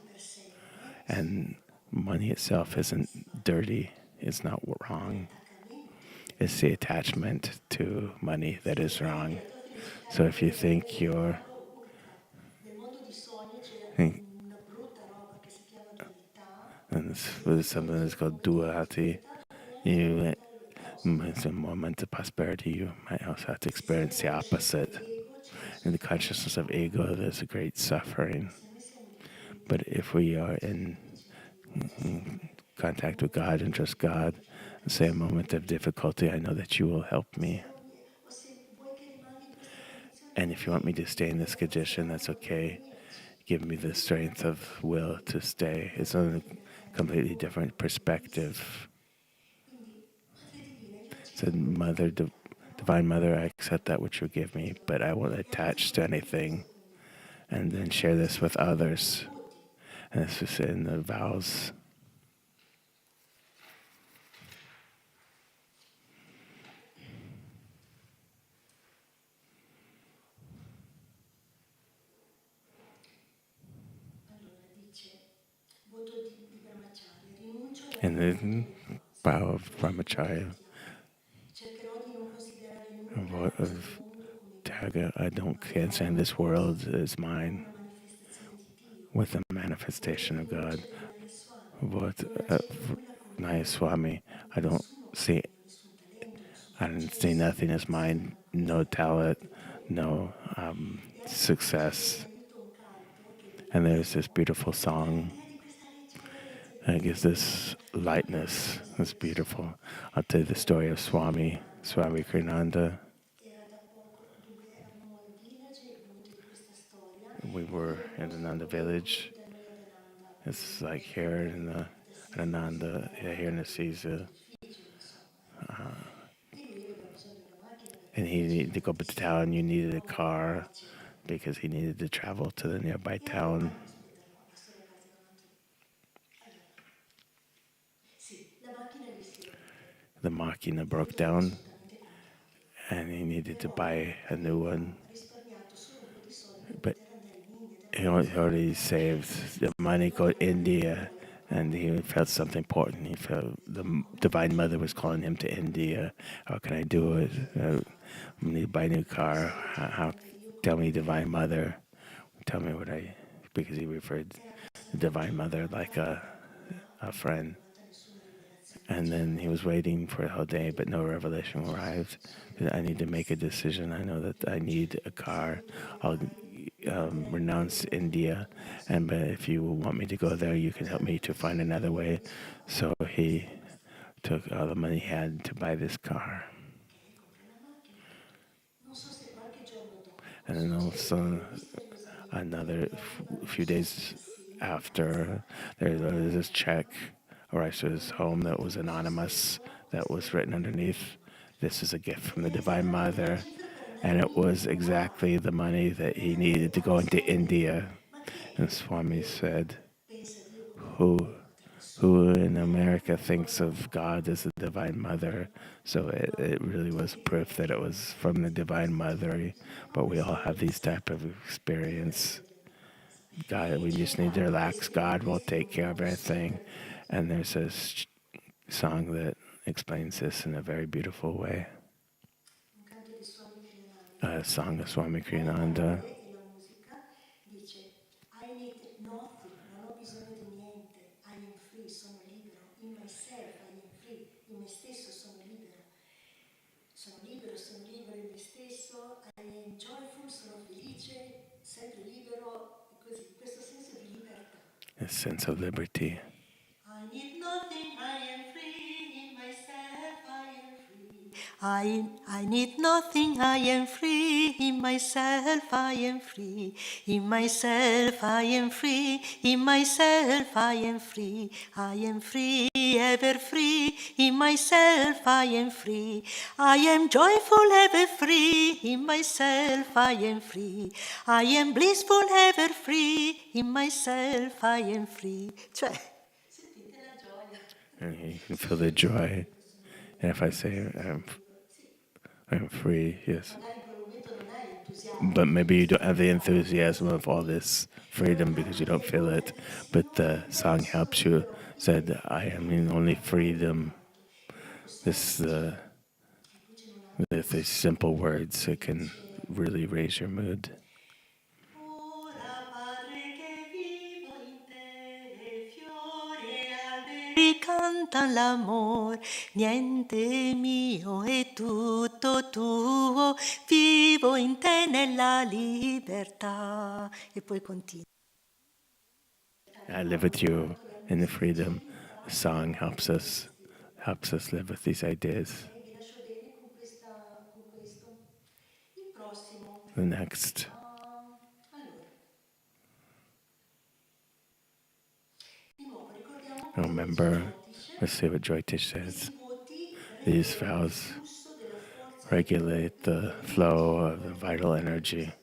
And money itself isn't dirty, it's not wrong. It's the attachment to money that is wrong. So if you think you're and there's something that's called duality, it's a moment of prosperity, you might also have to experience the opposite. In the consciousness of ego, there's a great suffering. But if we are in contact with God and just God, and say a moment of difficulty, I know that you will help me. And if you want me to stay in this condition, that's okay. Give me the strength of will to stay. It's a completely different perspective. Said, Divine Mother, I accept that which you give me, but I won't attach to anything. And then share this with others. And this is in the vows. In the vow of brahmacharya, of Tyaga, I don't transcend this world as mine with the manifestation of God. Swami, I don't see nothing as mine, no talent, no success. mi aiuta un canto che è And there's bellissimo, this beautiful perché al song di là di questa leggerezza and it di gives vita, this io credo nel lightness. se It's stesso. beautiful. I'll tell you the story of Swami Swami Kriyananda Kriyananda. era da poco, dunque eravamo al village, il momento di questa storia, We ed were era un in posto Ananda dove village. qui da noi ad Ananda, It's like nel here in quartiere the ad Assisi, Ananda, yeah, here in the seas. difficile insomma, ecco. E lui aveva bisogno di una macchina perché And he doveva needed to go girare up di to sera, town. You needed a no? car Eccetera. because he needed to travel to the nearby E allora, town. aspetta, no, la storia parte da un altro. Allora, sì, la macchina gli si rompe The machina e lui broke doveva down assolutamente cambiarla. and he needed to Però buy a new aveva one. risparmiato solo un po' di soldi per But poter andare in India ed he aveva bisogno di already andare saved the e money la go to macchina non India, voleva. and he felt something important. He felt the Divine Mother was calling him to India. How can I do it? I need to buy a new car. How tell me, Divine Mother, tell me what I, because he referred Era the passato un Divine giorno, Mother un'altra like mezz'ora, a non era friend. arrivata nessuna rivelazione, And diceva then no, he was waiting for a whole day, but no revelation adesso arrived. sono I need to make a delicatissimi. decision. I know that I need a Se car. tu devi I'll andare, io manderei un renounce aereo India, diretto, no? and but if you want me to go there, you can help me to find another way. So he took all the money he had to buy this car. Che lei compra la macchina. Non so se qualche giorno dopo And then succede also che misteriosamente another gli arriva una few days coscienza in casa after, there was this check arrived to his home that was anonymous, that was written underneath, "This is a gift from the ed è Divine esattamente la Mother." cifra per andare And in it India. was Wow! exactly the money that E he lei needed to fa, go ma into senti, India. ma chi And è Swami che said, pensa a Dio come who Dio? Attraverso who me. in America Poi thinks of God as the Divine Mother. So it really was proof that it was from the Divine Mother. But we all have these type of experience. God, we just need to relax. God will take care of everything. And there's this song that explains this in a very beautiful way. un canto di Swami A Kriyananda, song of Swami ma le Kriyananda. parole e la musica dice I need nothing, non ho bisogno di niente, I am free, sono libero, in myself I am free, in me stesso sono libero in me stesso, I am joyful, sono felice, sempre libero, così, questo senso di libertà. A sense of liberty. I need nothing, I am free, in myself I am free. I need nothing, I am free, in myself I am free. In myself I am free, in myself I am free. I am free, ever free, in myself I am free. I am joyful, ever free, in myself I am free. I am blissful, ever free, in myself I am free. Cioè, sentite la gioia. And you can feel the joy. And if I say I'm free, yes. Magari in quel momento non hai entusiasmo, But maybe you don't have the enthusiasm of all this però freedom because tanto you ti don't feel aiuta it. a dire But Signore, the song sono helps you. libero, io Said, I am in only libero, freedom. liberato. This E poi c'è un altro with these simple words, it che can dice really raise your mood. Ora Padre che vivo in te, fiori e alberi cantan l'amor, niente è mio è tutto tuo, vivo in te nella libertà. E poi continua. I live with you in the freedom. The song helps us live with these ideas. Vi lascio bene con questo. Il prossimo. The next, Allora, di nuovo ricordiamo cosa dice remember, let's Jyotish. see what Joytish Questi says. voti These regolano il vows flusso della forza vitale regulate the flow of the vital energy.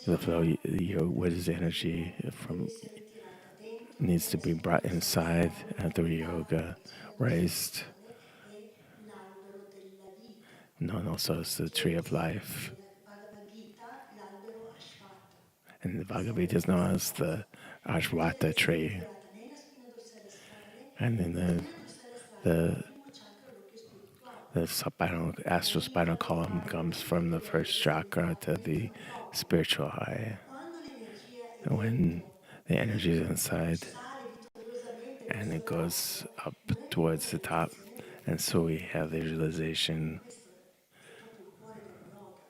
The flow, l'energia what is energy deve from essere attirata dentro needs to be attraverso il brought flusso inside vitale and through dedicata yoga, che ci viene da raised. spirituale è l'albero della vita. Known also as the tree of life. Nella Bhagavad Gita l'albero Ashvata. And the Bhagavad Gita is known as the Ashwata Deve essere tree. attirata nella spina dorsale astrale And in e la spina dorsale astrale è il the primo chakra, l'occhio spirituale. the spinal, astral spinal column comes from the first chakra to the spiritual eye. Quando l'energia è And when dentro, the energy is inside sale vittoriosamente and verso it goes l'alto. up Noi abbiamo towards la the top, realizzazione del and so we have the visualization questo è proprio il cuore dello yoga.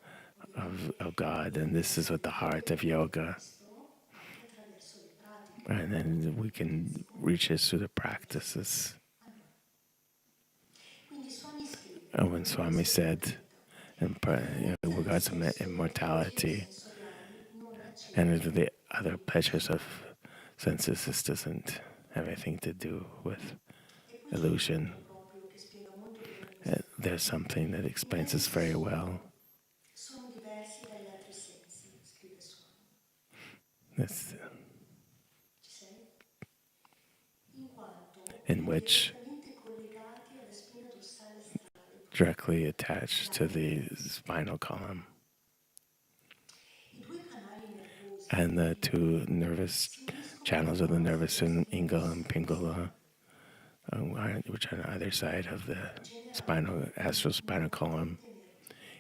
of God, and this is what the heart of yoga. And then we can reach this through the practices. And when Swami said, regards to immortality and the other pleasures of senses, this doesn't have anything to do with illusion. There's something that explains this very well. That's in which directly attached to the spinal column. And the two nervous channels of the nervous system, Ingala and Pingala, which are on either side of the astral spinal column,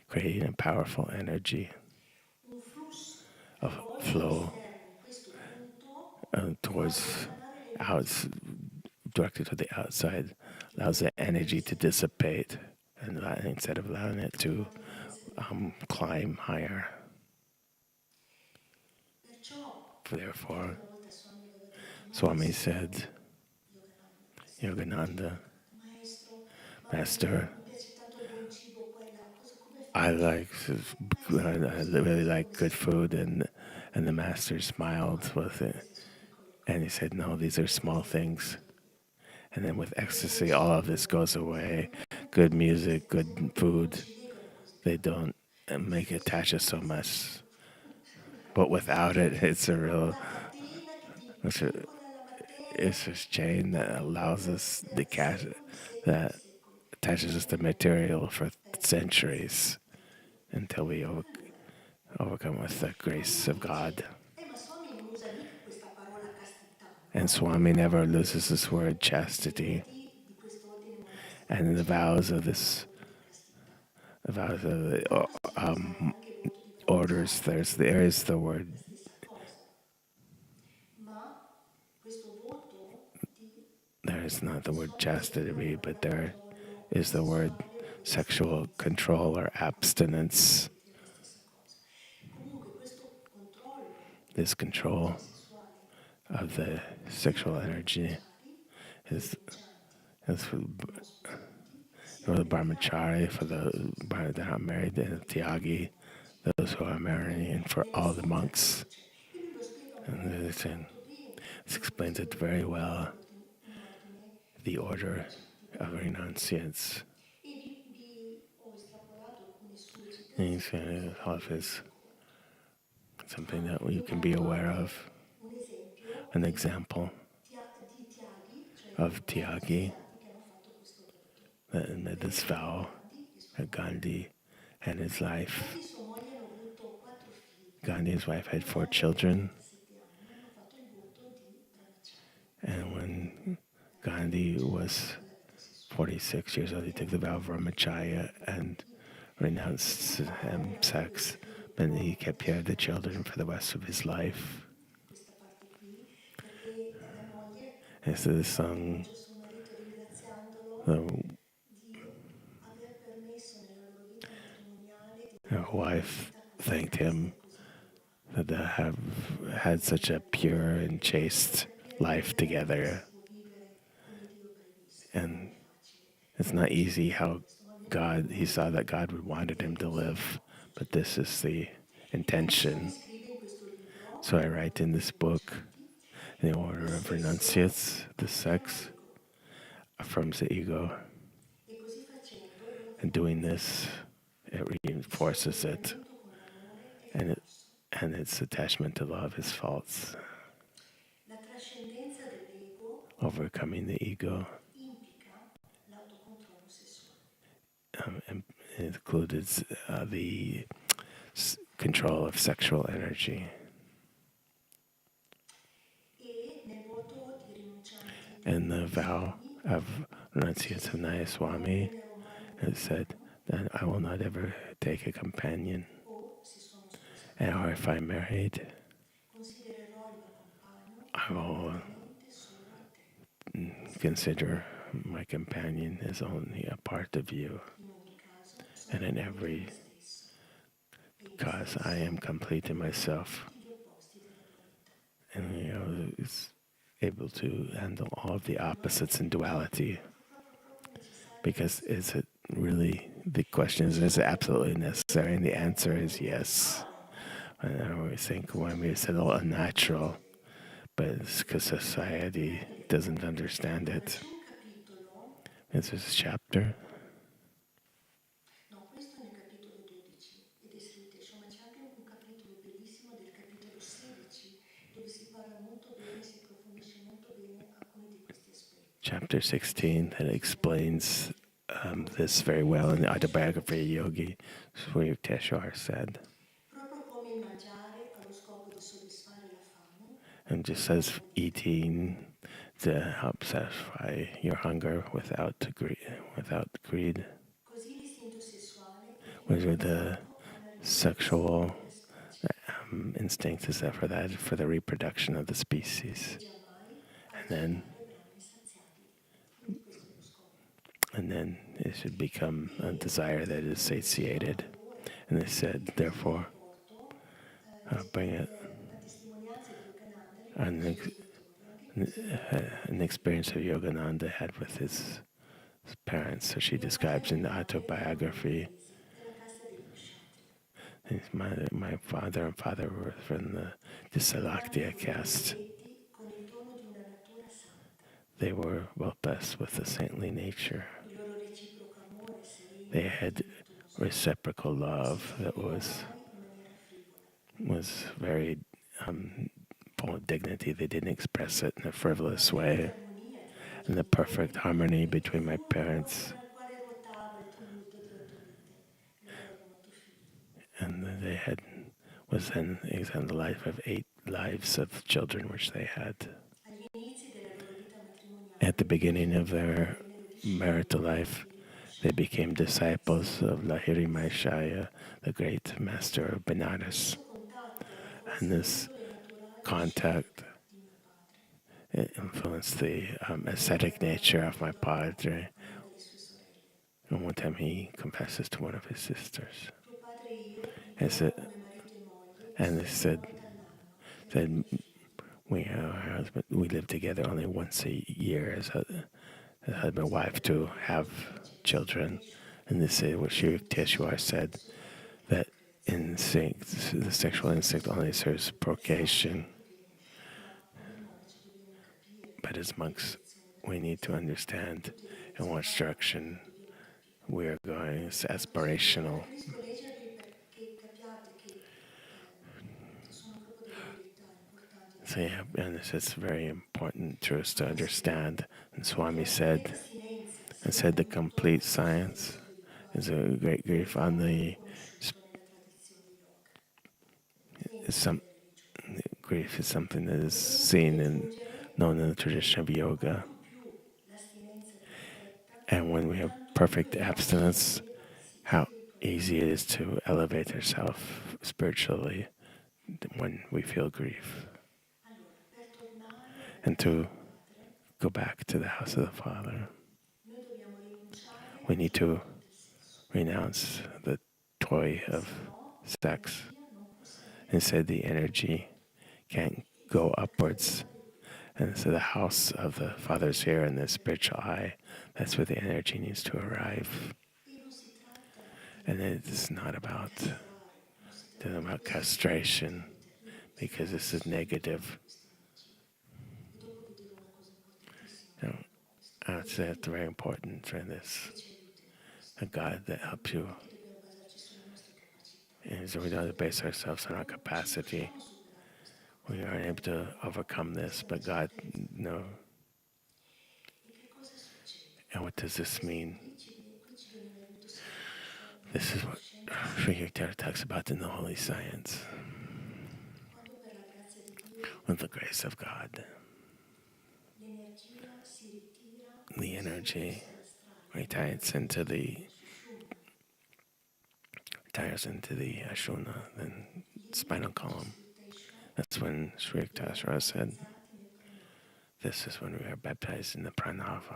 creating a powerful energy of flow towards directed to the outside, allows the energy to dissipate, and instead of allowing it to climb higher. Therefore, Swami said, Yogananda, Master, I really like good food, and the Master smiled with it, and he said, no, these are small things. And then with ecstasy, all of this goes away. Good music, good food, they don't attach us so much. But without it, it's a chain that allows us that attaches us to material for centuries until we overcome with the grace of God. And Swami never loses this word chastity. And in the vows of the orders, there is the word. There is not the word chastity, but there is the word sexual control or abstinence. This control of the sexual energy is for the brahmachari, for the that are married, and the tyagi, those who are married, and for all the monks. And this explains it very well. The order of renunciates. And he's going to have something that you can be aware of. An example of tyagi that made this vow at Gandhi and his life. Gandhi's wife had 4 children. And when Gandhi was 46 years old, he took the vow of brahmacharya and renounced sex. But he kept care of the children for the rest of his life. And so the song, her wife thanked him that they have had such a pure and chaste life together. And it's not easy how he saw that God wanted him to live, but this is the intention. So I write in this book, in the order of renunciates, the sex affirms the ego. And doing this, it reinforces it. And its attachment to love is false. Overcoming the ego includes the control of sexual energy. And the vow of renunciates of Naya Swami has said that I will not ever take a companion. Or if I'm married, I will consider my companion as only a part of you. And in every because I am complete in myself. tutti gli opposti della dualità. And it's able to handle all of the opposites in duality. Proprio necessario Because is it really, the question is it absolutely necessary? And the answer is yes. And we think when we said, oh, unnatural, but it's because society doesn't understand ma it. c'è un capitolo, This is a chapter. no, questo è nel capitolo 12 ed è salutation, ma c'è anche un capitolo bellissimo del capitolo 16 dove si parla molto bene, si approfondisce molto bene alcuni di questi aspetti. Chapter 16 that explains this very well in the autobiography of Yogi Swami Kriyananda said. Proprio come il mangiare allo scopo di soddisfare la fame, And just says eating to help satisfy your hunger without greed. così l'istinto sessuale è Which are the finalizzato alla sexual realizzazione della specie instincts is that for the reproduction of the species. e giammai al And then cercare brame insaziabili. Quindi questo è lo scopo. and then it should become a desire that is satiated. And they said, therefore, bring it La testimonianza di Yogananda an, riguarda i ex- suoi genitori, anche an experience of Yogananda had with his parents. So she describes in the autobiography. della casta degli usciati. My father and father were from the Salaktiya caste. Benedetti con il dono di una natura santa. They were well blessed with a saintly nature. Il loro reciproco amore sereno They e had virtuoso. reciprocal love that was Mai in maniera frivola. very full of dignity. They didn't express it in a frivolous way. L'armonia tra i And the perfect harmony between my parents. nel quale ruotava il tumulto della tua vita. Loro erano tuoi figli. And they had was then examined the life of 8 lives of children which they had. Agli inizi della loro vita matrimoniale, At the beginning of their marital life, they became disciples of 𝗙𝗀𝗏𝗏𝗺, the great master of Benares. And this contact it influenced the ascetic nature of my padre. dalle sue sorelle. And one time he confesses to one of his sisters. Tuo padre e io And viviamo come marito e moglie and they solo said, una volta all'anno. we live together only once a year as husband and wife to have children. And this is what Sri Teshwar said, that instinct, the sexual instinct only serves procreation. But as monks, we need to understand in what direction we are going. It's aspirational. Preferisco leggervi perché capiate che ci sono proprio delle verità importanti. So yeah, and this is very important truths to understand. And Swami said, the complete science is a great grief on the grief is something that is seen and known in the tradition of yoga. And when we have perfect abstinence, how easy it is to elevate ourselves spiritually when we feel grief. And to go back to the house of the Father, we need to renounce the toy of sex. Instead, the energy can't go upwards. And so the house of the Father is here in the spiritual eye. That's where the energy needs to arrive. And it's not about castration, because this is negative. I would say it's very important for this. A God that helps you. And so we don't base ourselves on our capacity. We aren't able to overcome this, but God knows. And what does this mean? This is what Sri Yuktara talks about in the Holy Science. With the grace of God, the energy retires into the Ashuna, then spinal column. That's when Sri Yuktara said, this is when we are baptized in the pranava.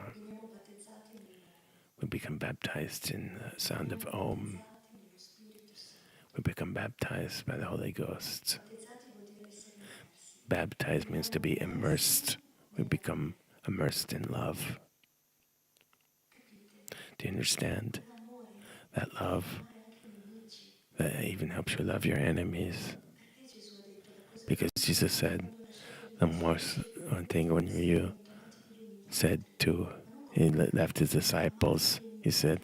We become baptized in the sound of Om. we become baptized by the Holy Ghost. Battezzati vuol dire essere immersi. Baptized means to be immersed. We become immersed in love. Do you understand? L'amore That love amare anche i nemici. that even helps you love your enemies. Perché Gesù ha detto la cosa Because Jesus said, quando una scelta di the most one thing when you said to, he left his disciples, he said,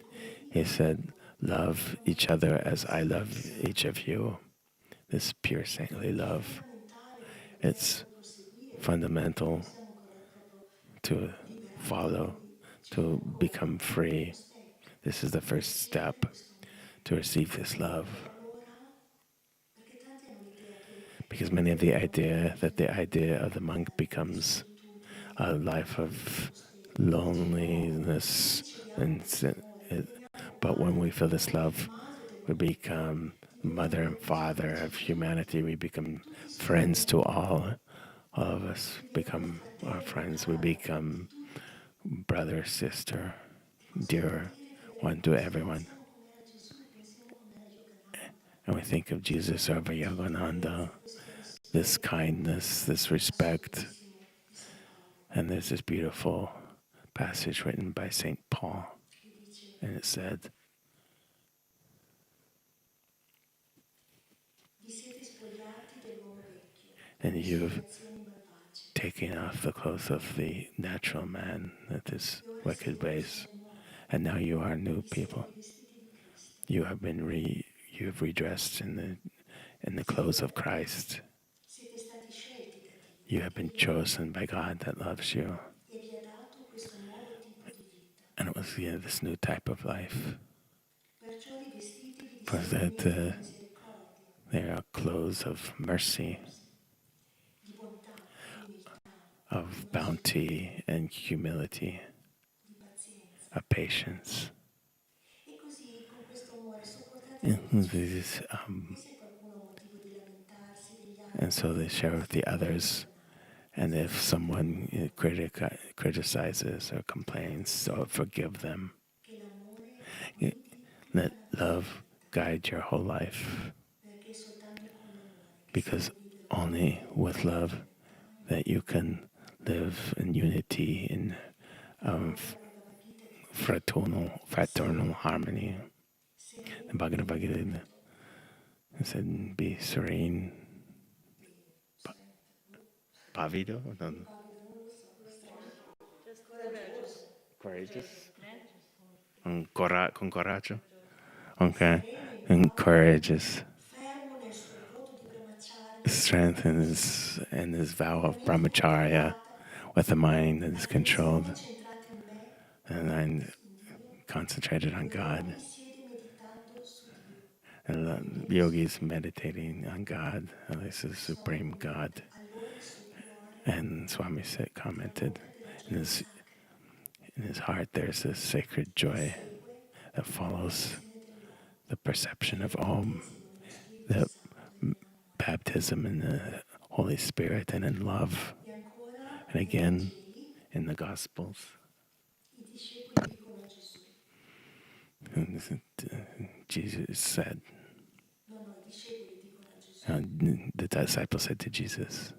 love each other as I love each of you. This pure saintly love. It's fundamental to follow, to become free. This is the first step to receive this love. perché tanti hanno l'idea che Because many have the idea that the idea of the monk becomes a life of loneliness, but when we feel this love, we become mother and father of humanity. We become friends to all. All of us become our friends. We become brother, sister, dear one to everyone. And we think of Jesus over Yogananda, this kindness, this respect. And there's this beautiful passage written by St. Paul, and it said, vi siete spogliati dell'uomo vecchio, and you've azioni malvagie. taken off the clothes of the natural man, that is wicked ways, and now you are new people. You have been you have redressed in the clothes of Christ. Siete stati scelti da Dio You have been chosen by God that loves you, e vi ha dato questo nuovo tipo di vita. and it was this new type of life. Perciò rivestitevi di For that sentimenti di misericordia, they are clothes of mercy, di bontà, di umiltà, of bounty and humility, di pazienza. of patience. E così con questo amore sopportate And e these, se qualcuno ha motivo di lamentarsi degli altri, and so they share with the others. And if someone criticizes or complains, so forgive them. che l'amore Let love guide your whole life, perché è soltanto con l'amore because only with love that you can live in unity, in fraternal harmony. The Bhagavad Gita said, be serene. Pavido? No. Courageous? Con coraggio? Okay. And courageous. fermo nel suo voto di brahmacharya, Strength in his vow of brahmacharya, with a mind that is controlled centrata in me, and I'm concentrated on God. siede meditando su Dio. And the yogis meditating on God, this is supreme God. Allora il suo cuore And Swami commented, in his heart there's this sacred joy that follows the perception of Om, the baptism in the Holy Spirit and in love. e ancora And again, in the Gospels, i discepoli dicono a Gesù. Jesus said, No, i discepoli dicono a Gesù. the disciple said to Jesus,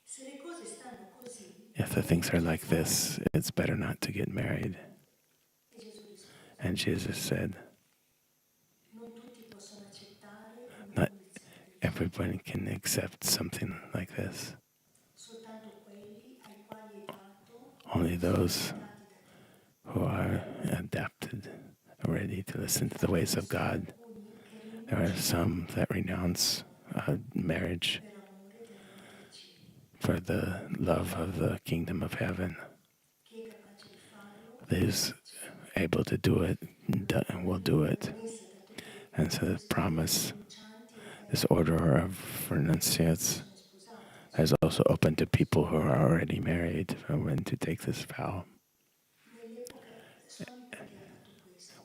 Se le cose stanno così, if the things are like this, it's better not to get married. e Gesù rispose, And Jesus said, non tutti possono accettare una not condizione, everybody can accept something like this. soltanto quelli ai quali è dato Only those dati da Dio. who are adapted, ready to listen to the ways of God. There are some that renounce marriage for the love of the kingdom of heaven. Chi è capace di farlo Those able to do it will do it. And so the promise, this order of renunciates, is also open to people who are already married when to take this vow.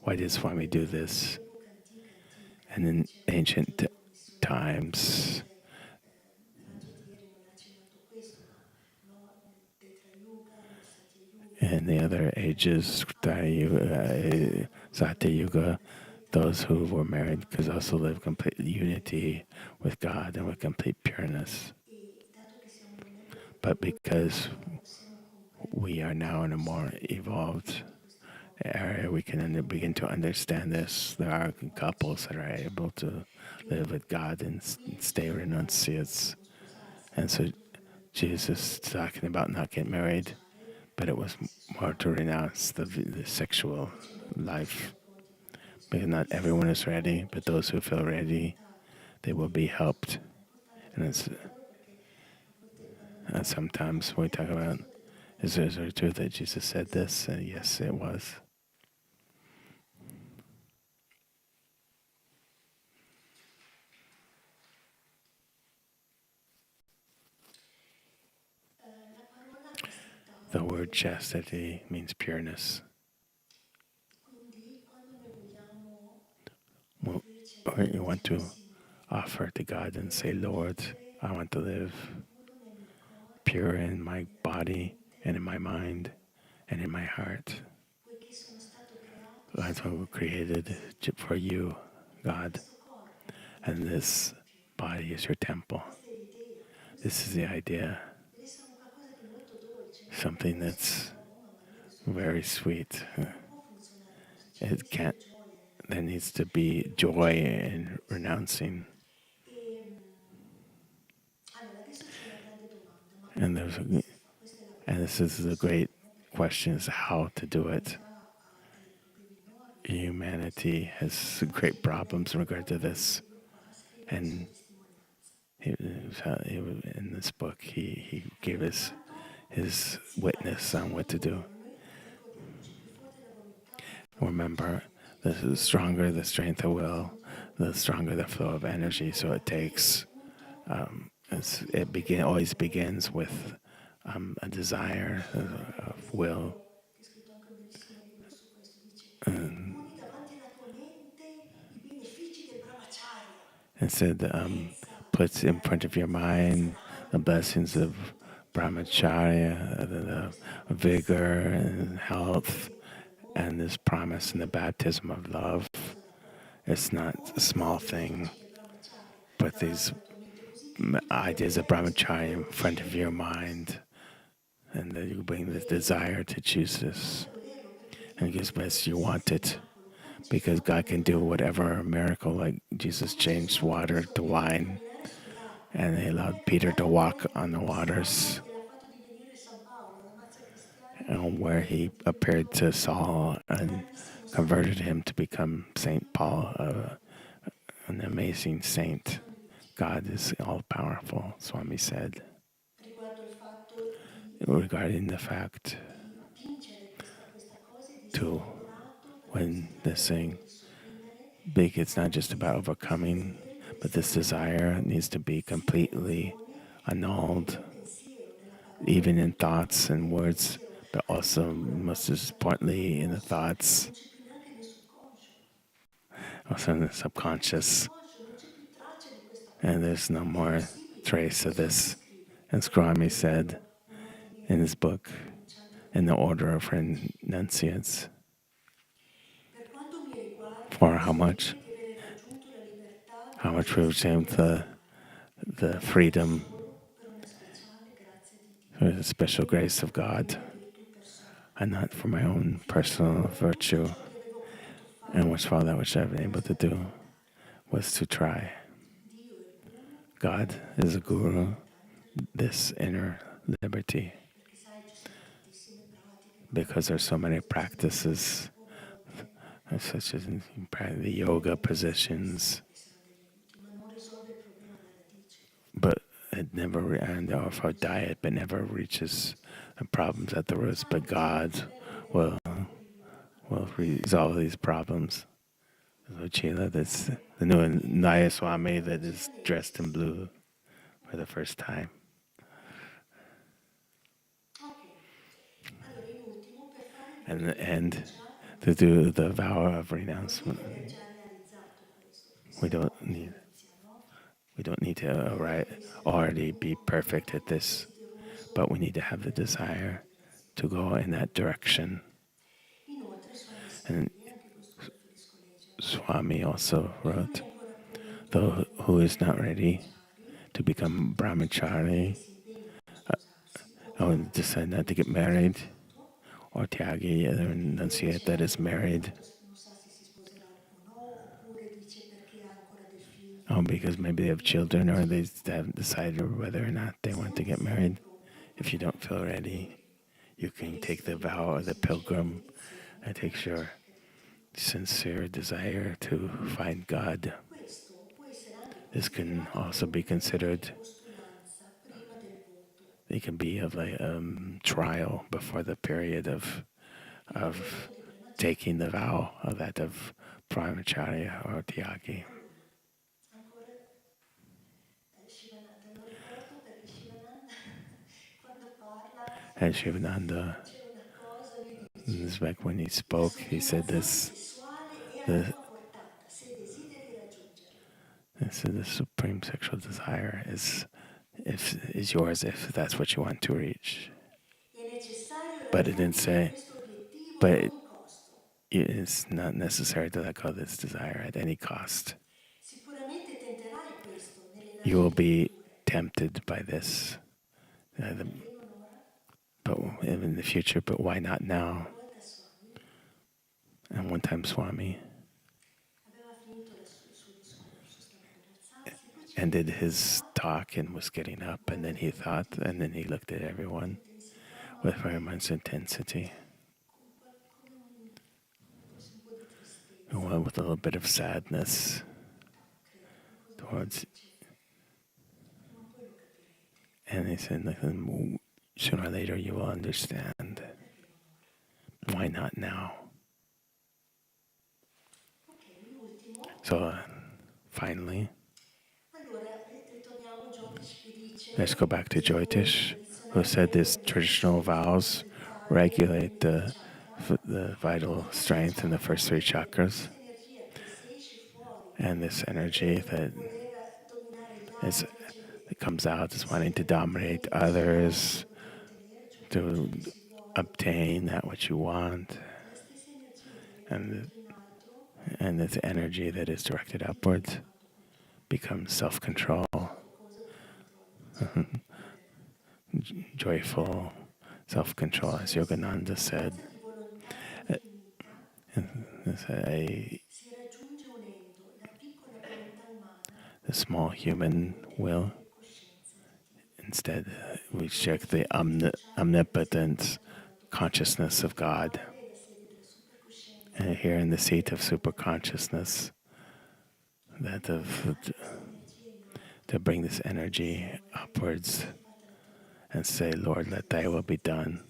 Why did Swami do this? And in ancient times, in the other ages, Satya Yuga, those who were married could also live complete unity with God and with complete pureness. But because we are now in a more evolved area, we can begin to understand this. There are couples that are able to live with God and stay renunciates. And so Jesus is talking about not getting married, but it was more to renounce the sexual life. Because not everyone is ready, but those who feel ready, they will be helped. And sometimes when we talk about, is there truth that Jesus said this? Yes, it was. The word chastity means pureness. Well, you want to offer to God and say, Lord, I want to live pure in my body and in my mind and in my heart. That's what we're created for you, God. And this body is your temple. This is the idea. Something that's very sweet. It can't. There needs to be joy in renouncing. And this is the great question: is how to do it. Humanity has great problems in regard to this, and in this book, he gave us his witness on what to do. Remember, the stronger the strength of will, the stronger the flow of energy. So it takes, always begins with a desire of will. And said, puts in front of your mind the blessings of brahmacharya, the vigor and health, and this promise in the baptism of love. It's not a small thing, but these ideas of brahmacharya in front of your mind, and that you bring this desire to choose this. And because best you want it, because God can do whatever miracle, like Jesus changed water to wine, and he allowed Peter to walk on the waters, and where he appeared to Saul and converted him to become Saint Paul, an amazing saint. God is all-powerful, Swami said, regarding the fact to when this thing big, it's not just about overcoming, but this desire needs to be completely annulled, even in thoughts and words, but also most importantly in the thoughts, also in the subconscious. And there's no more trace of this. And Swami said in his book, in the order of renunciates, for how much we've achieved the freedom for the special grace of God, and not for my own personal virtue. And which all that which I've been able to do was to try. God is a guru, this inner liberty, because there's so many practices, such as the yoga positions, but it never, and for diet, but never reaches the problems at the roots. But God will resolve these problems. So Chila, that's the new Naya Swami that is dressed in blue for the first time. And the end, to do the vow of renouncement. We don't need to already be perfect at this, but we need to have the desire to go in that direction. And Swami also e non è wrote, ancora pronto though per who diventare is not ready brahmachari, to become perché brahmachari, si impegna a non uh, sposarsi, o or tyagi, decide not to non get married, sposato, or tyagi, the perché renunciate dice that is married, non sa se si sposerà o no, oppure dice perché ha ancora del or figlio because maybe they have e non children, or they vuole. haven't decided whether or not they Se want non to ti get senti married. pronto, puoi If you fare don't il feel voto ready, di you can take the spirito vow or di the sincera pilgrim. dedizione It takes alla your ricerca di Dio. sincere desire to find God. Questo può essere anche This can considerato also come be un periodo di considered, costulanza prima del voto. it can be of a trial before the period Quindi il of voto di brahmacharya. taking the vow of that of brahmacharya or tyagi. Allora, ancora Shivananda, lo riporto perché Shivananda quando parla And Shivananda, c'è una cosa, lui this is dice, back when he la spoke, he said sublimazione this, sessuale è alla the, tua portata se desideri raggiungerla. the supreme sexual desire is yours if that's what you want to reach. È necessario But it didn't raggiungere say, questo obiettivo but ad it ogni costo. is not necessary to let go of this desire at any cost. Sicuramente tenterai questo nelle You will nascite be future. tempted by this, Perché non ora? but in the future. But why not now? Una volta Swami And one time, Swami aveva finito il suo discorso, stava per alzarsi, poi ci ended his guarda talk and was getting up, and then he thought, and then he looked at everyone intensità, with very much intensity, come forse un po' di and tristezza. with a little bit of sadness Cosa vuol towards. dice? Prima o poi lo capirete. And he said, like, sooner or later you will understand. Perché non ora? Why not now? Ok, l'ultimo. So finally, Allora, ritorniamo a Jyothish che let's dice go back to i lavori Jyotish, who tradizionali said these regolano il traditional sorgere vows vitale regulate nei tre chakra. the vital I tre strength in the chakra, first three chakras, questa energia che se esce fuori and this energy per that voler dominare gli is altri, that comes out is wanting to essere dominate potenti, others, quello che ottenere ciò to che si vuole, obtain that which you want, la stessa energia diretta and verso in alto and this energy that is directed diventa upwards autocontrollo. becomes self-control, Cosa ti controlla? Cioè, Yogananda. joyful self-control, as Yogananda A said. forza di volontà Uh, infinita A, si raggiunge unendo la piccola volontà umana the small alla human will. potente coscienza di Dio. Instead, we Ecco check questa the differenziale omnipotent rappresentata nell'alto fuoco. consciousness of God. L'alto è la sede della supercoscienza, And here in the seat of della super Ananda, consciousness, that per of portare questa energia in to alto. bring this energy Signore, upwards sia fatta la tua volontà. and say, Lord, let thy will be done.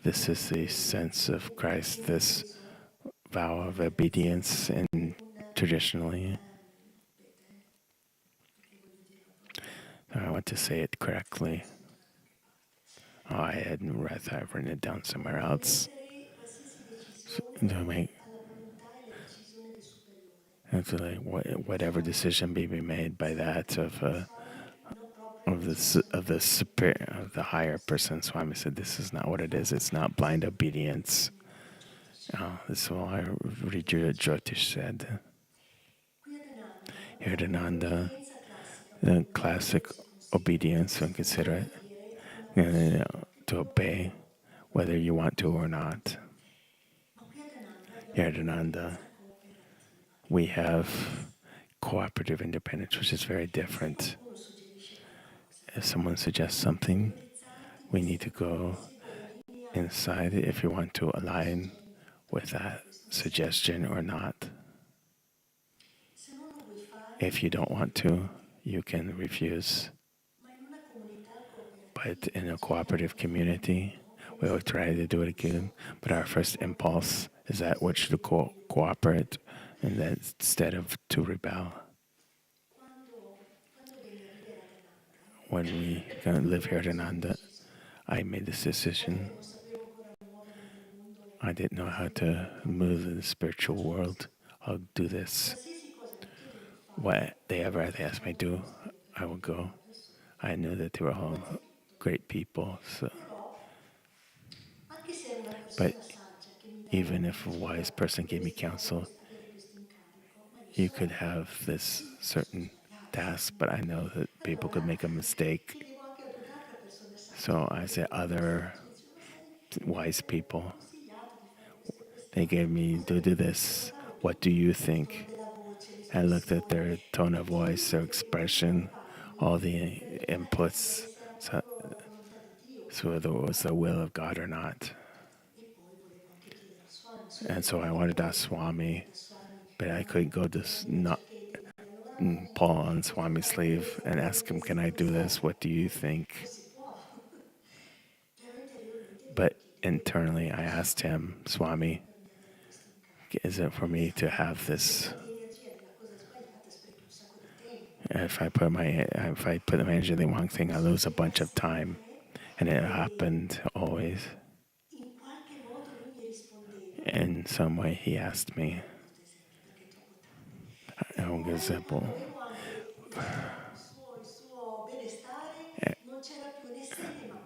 This is the sense of Vedete che Christ, viene this inteso vow of obedience, tradizionalmente and traditionally, aspetta, perché voglio dirlo proprio I want to say it correctly. scusate che parlo. Oh, I hadn't read that. I've written it down somewhere Voglio else. mettere qualsiasi To make, decisione alla volontà e alla decisione del superiore. and to like whatever Swami decision be made by that Swami non proprio dice of the of the higher person. Swami said, "This is not what it is. It's not blind obedience." This is what I read Jyotish said. qui ad Ananda Here at Ananda, l'obbedienza classica the proprio classic si considera obedience, and un consider it obbedire a una persona che to tu vuoi o obey, no. whether you want to or not. Ma qui ad Ananda Here abbiamo at Ananda, l'obbedienza cooperativa. we have cooperative independence, which is very Se different. qualcuno suggerisce qualcosa, If someone suggests something, priorizzate we need questa to cosa, go segui la linea inside if you want to dei align with suggerimenti di that questo insegnamento. suggestion or not. Se non lo vuoi fare, If you don't want to, you can refuse. ma in una comunità But cooperativa in a cerchiamo cooperative di fare il community, primo we come will try to do it again. But our first secondo impulse is that which to come cooperate, and that instead of to rebel. quando venni a vivere ad Ananda, When we gonna live here at cosa ho Ananda, deciso? I made this Perché decision. non sapevo ancora muovermi nel mondo I didn't know how to spirituale. move in the spiritual world. I'll do this. Qualsiasi cosa mi chiedono di fare, What they ever they asked me to do, I will go. I knew that they were all prima di tutto. great people. So, Però, anche se era una but persona saggia che mi dava even if a wise person gave me dovresti fare counsel, avere questo you could have this certain task, but I know that people could make a mistake. chiedevo anche ad un'altra persona saggia So che I said, conosco other benissimo, dicevo, ma sai, wise mi ha people, consigliato di fare questo e they gave quest'altro. me, Cosa do pensi? this. Guardavo What più do you il tono think? della voce, I looked at l'espressione, their tone of perché voice, their lì come expression, parli, all the per capire inputs, se era so, proprio la volontà di Dio. so whether it was the will of God or not. E poi volevo anche chiedere a Swami, And scusami, so I perché wanted to poi ask Swami, da Swami but I couldn't go to veramente cerchi nel 90% pull di on cose Swami's fare sleeve questo, and quello, ask him, questo, can I do this? quest'altro. What do you Non think? si può. Però interiormente But glielo chiedevo, internally, I asked Swami, him, Swami, per me avere questo incarico. is it for me to have Se this? butti energia nella cosa sbagliata sprechi un sacco di tempo. If I put my energy in the wrong thing, I lose a bunch of time. And it happened always. In qualche modo lui mi rispondeva. In some way, he asked me, Brutto esempio perché è troppo tardi. an Poi quando example, avevo anche il suo benestare, non c'era più né se né ma.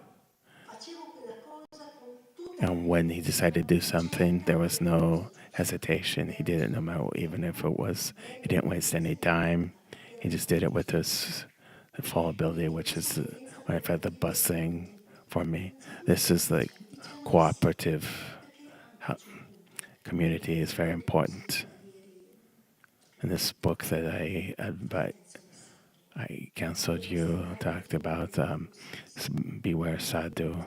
Facevo quella cosa con tutta and when he l'energia, decided to do something, there was certamente no hesitation. He did it no matter, even if it was, he didn't waste any time. He just did it with his full ability, which is when I've had the bus thing for me. This is like diciamo che sì, cooperative perché anche a un certo punto community is very important. ieri In this book that l'attenzione sadhu, I counseled devo you segnare talked perché about beware sadhu.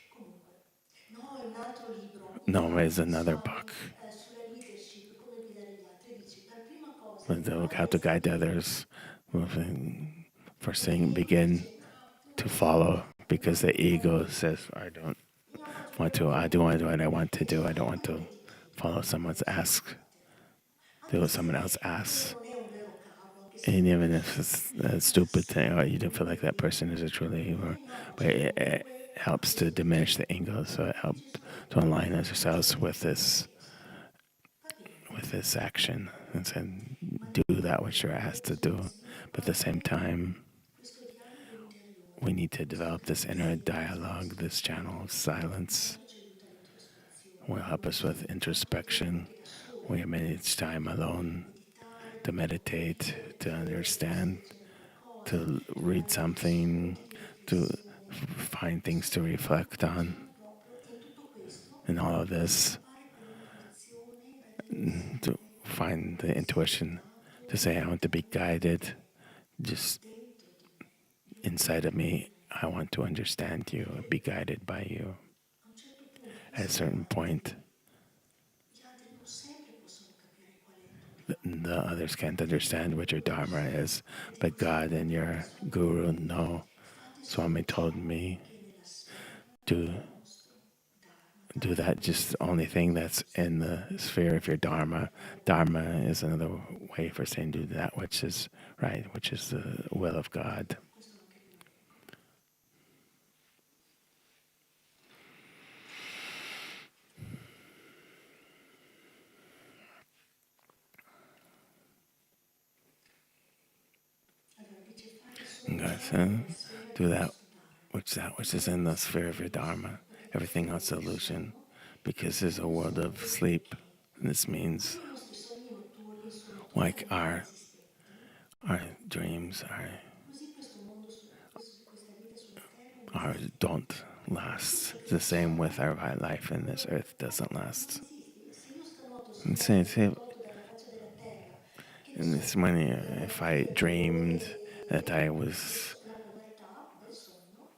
comunque, no, è un altro libro, No, it's another Swami, book. sulla leadership, come guidare gli altri, dice, per prima cosa, The book How guarda to se Guide devi. Others. First Perché thing, io begin dice, no, tu to non sai, follow io because the faccio ego quello, says, I don't io faccio want quello to, che I do want to do voglio, what I want to dice, do. I don't fai want to quello che ti follow chiedo, someone's ask, do anche what someone else se asks. quello non è un vero capo, anche se And lui even dice, if it's a stupid thing, or you don't feel like that lui person is a true believer, no, but cioè it comunque helps to diminish the ego. So it helps dice, ascolta, to io align faccio quello ourselves che ti chiesto, va with bene, this action and saying, ma do devo that which you're avere asked to questo do. But at the same spirituale, time, questo dialogo we interiore, need to questo develop this inner dialogue, this channel of silence tanto ci aiuta l'introspezione, will help us with a volte introspection. anche da soli, We manage time alone meditare, to meditate, to understand, leggere qualcosa, to read fare degli something, spunti di to riflessione. find things to reflect on. Bisogna proprio, in tutto questo, And all of this, fare quell'intuizione da to direzione find the intuition to soltanto say, I want to be guided just dentro di me. Io inside of me. I want to understand you and be guided by you. a un certo punto, At a visto che certain point, gli altri non sempre possono capire qual è il tuo the dharma, others can't understand what your Dharma is, but devo God and fare your questo Guru lavoro. know. Fate solo Swami told ciò me che è nella sfera to del nostro dharma. do that, just the only thing that's in the sphere of your Dharma. Dharma is another way for saying do that which is right, which is the will of God. Questo non capivo. Allora dice fate solo God ciò che è says, nella sfera do del that nostro dharma. which is in the sphere of your Dharma. Everything else is illusion, because there's a world of sleep. And this means Come i nostri sogni notturni sono like totalmente inesistenti, our dreams così questo mondo, questa vita sulla terra è don't last. It's the same with our life in this earth doesn't last. non esisti. Se io stanotte And sogno say, che sono say, tolto dalla faccia della terra, che ne and so, this when per if I dreamed that I was, la povertà del sogno,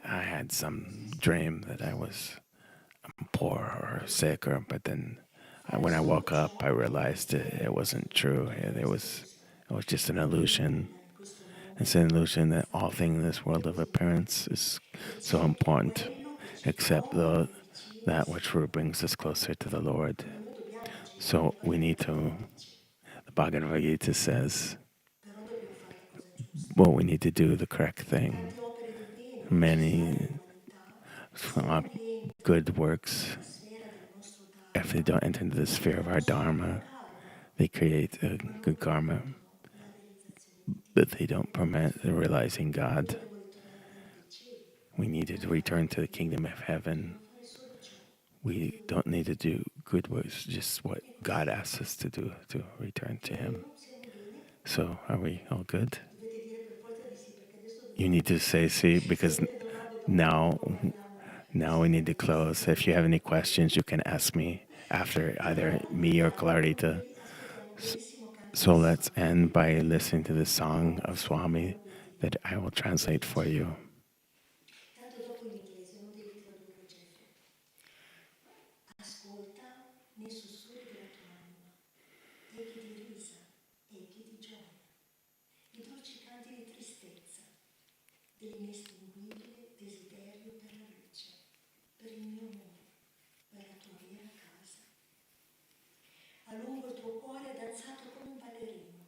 I had some dream that I was poor or sick, but then fare when I solo woke up, I ciò realized it wasn't true. It was just an illusion. in questo mondo It's an illusion that all things in this world of appearance is so important, quello che ci except porta più vicino al that which Signore. brings us closer to the Lord. Quindi noi dobbiamo So certamente we fare need quello che to, Lui dice, the Bhagavad Gita says, però dobbiamo fare la cosa giusta. well, we need to do the correct thing. Tante opere di bene necessarie Many all'umanità, se non rientrano good works, nella sfera del nostro if they Dharma, don't enter into the sphere of our creano solo buon Dharma, karma, they create a ma non good karma, permettono la realizzazione di but Dio. they don't permit realizing Io God. devo ritornare al regno dei cieli, We need to return to the kingdom of heaven. devo fare solo ciò we don't need to do good works, just what God asks us to do to return to Him. So, are we all good? You need to say see, because now we need to close. If you have any questions, you can ask me after either me or Clarita. So let's end by listening to the song of Swami that I will translate for you. Tanto dopo l'inglese, non devi tradurre, Jeffrey. Ascolta nei sussurri della tua anima, echi di risa, echi di gioia, i dolci canti di tristezza, dell'inestinguibile desiderio per la luce, per il mio amore, per la tua vera casa. A lungo il tuo cuore è danzato come un ballerino,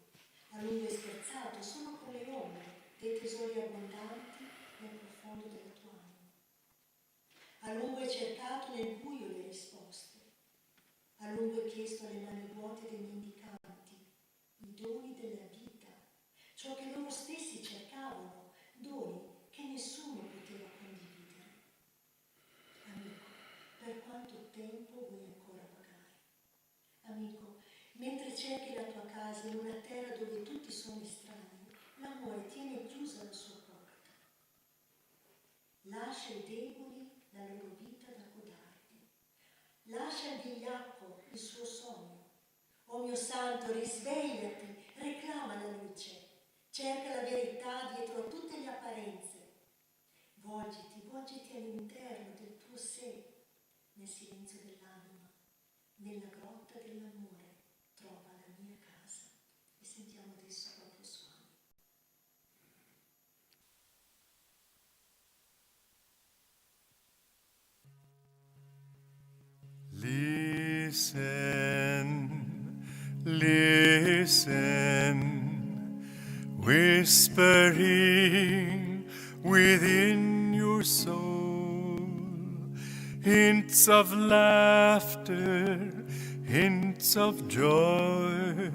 a lungo è scherzato solo con le ombre dei tesori abbondanti nel profondo della tua anima. A lungo hai cercato nel buio le risposte, a lungo hai chiesto alle mani vuote dei mendicanti i doni della vita, ciò che loro stessi cercavano, doni che nessuno poteva condividere. Amico, per quanto tempo vuoi ancora pagare? Amico, mentre cerchi la tua casa in una terra dove tutti sono estranei, l'amore tiene chiusa la sua porta. Lascia ai deboli la loro vita da codardi. Lascia al vigliacco il suo sogno. O mio santo, risvegliati, reclama la luce. Cerca la verità dietro a tutte le apparenze. Volgiti all'interno del tuo sé, nel silenzio dell'anima, nella grotta dell'amore, trova la mia casa. E sentiamo adesso proprio Swami. Listen, listen, whispering within your soul, hints of laughter, hints of joy,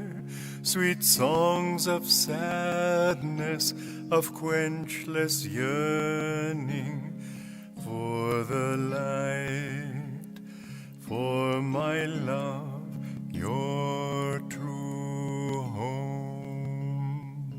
sweet songs of sadness, of quenchless yearning for the light. For my love, your true home.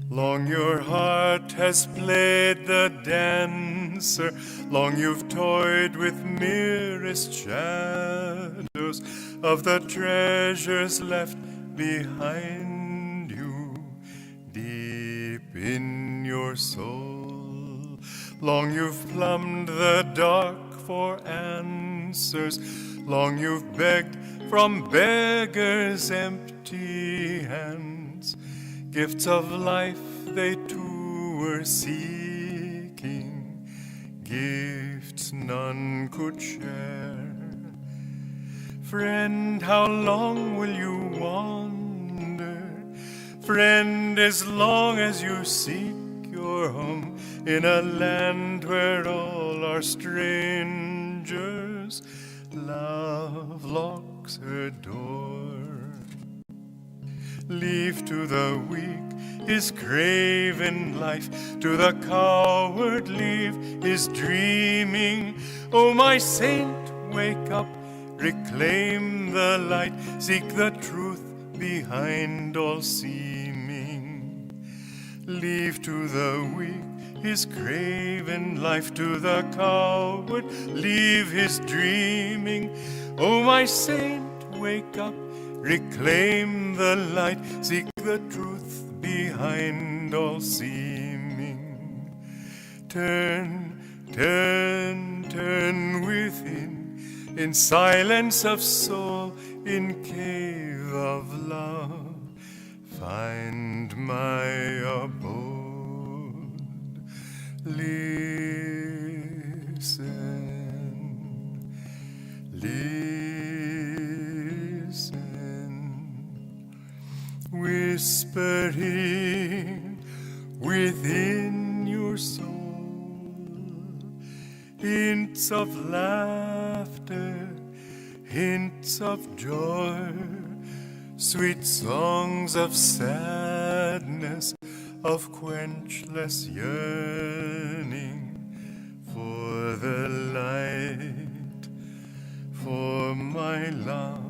Long your heart has played the dancer, long you've toyed with merest shadows of the treasures left behind you, deep in your soul. Long you've plumbed the dark for answers, long you've begged from beggars' empty hands, gifts of life they too were seeking, gifts none could share. Friend, how long will you wander? Friend, as long as you seek your home in a land where all are strangers, love locks her door. Leave to the weak his craven life, to the coward leave his dreaming. Oh, my saint, wake up, reclaim the light, seek the truth behind all seeming. Leave to the weak his craven life, to the coward leave his dreaming. Oh, my saint, wake up, reclaim the light, seek the truth behind all seeming. Turn, turn, turn within, in silence of soul, in cave of love, find my abode. Listen, listen, whispering within your soul, hints of laughter, hints of joy, sweet songs of sadness, of quenchless yearning for the light. my love,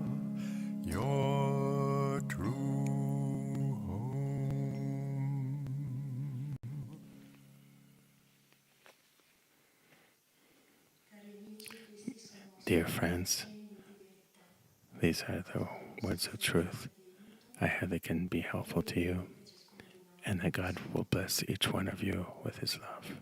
your true home. Dear friends, these are the words of truth I hope they can be helpful to you, and that God will bless each one of you with His love.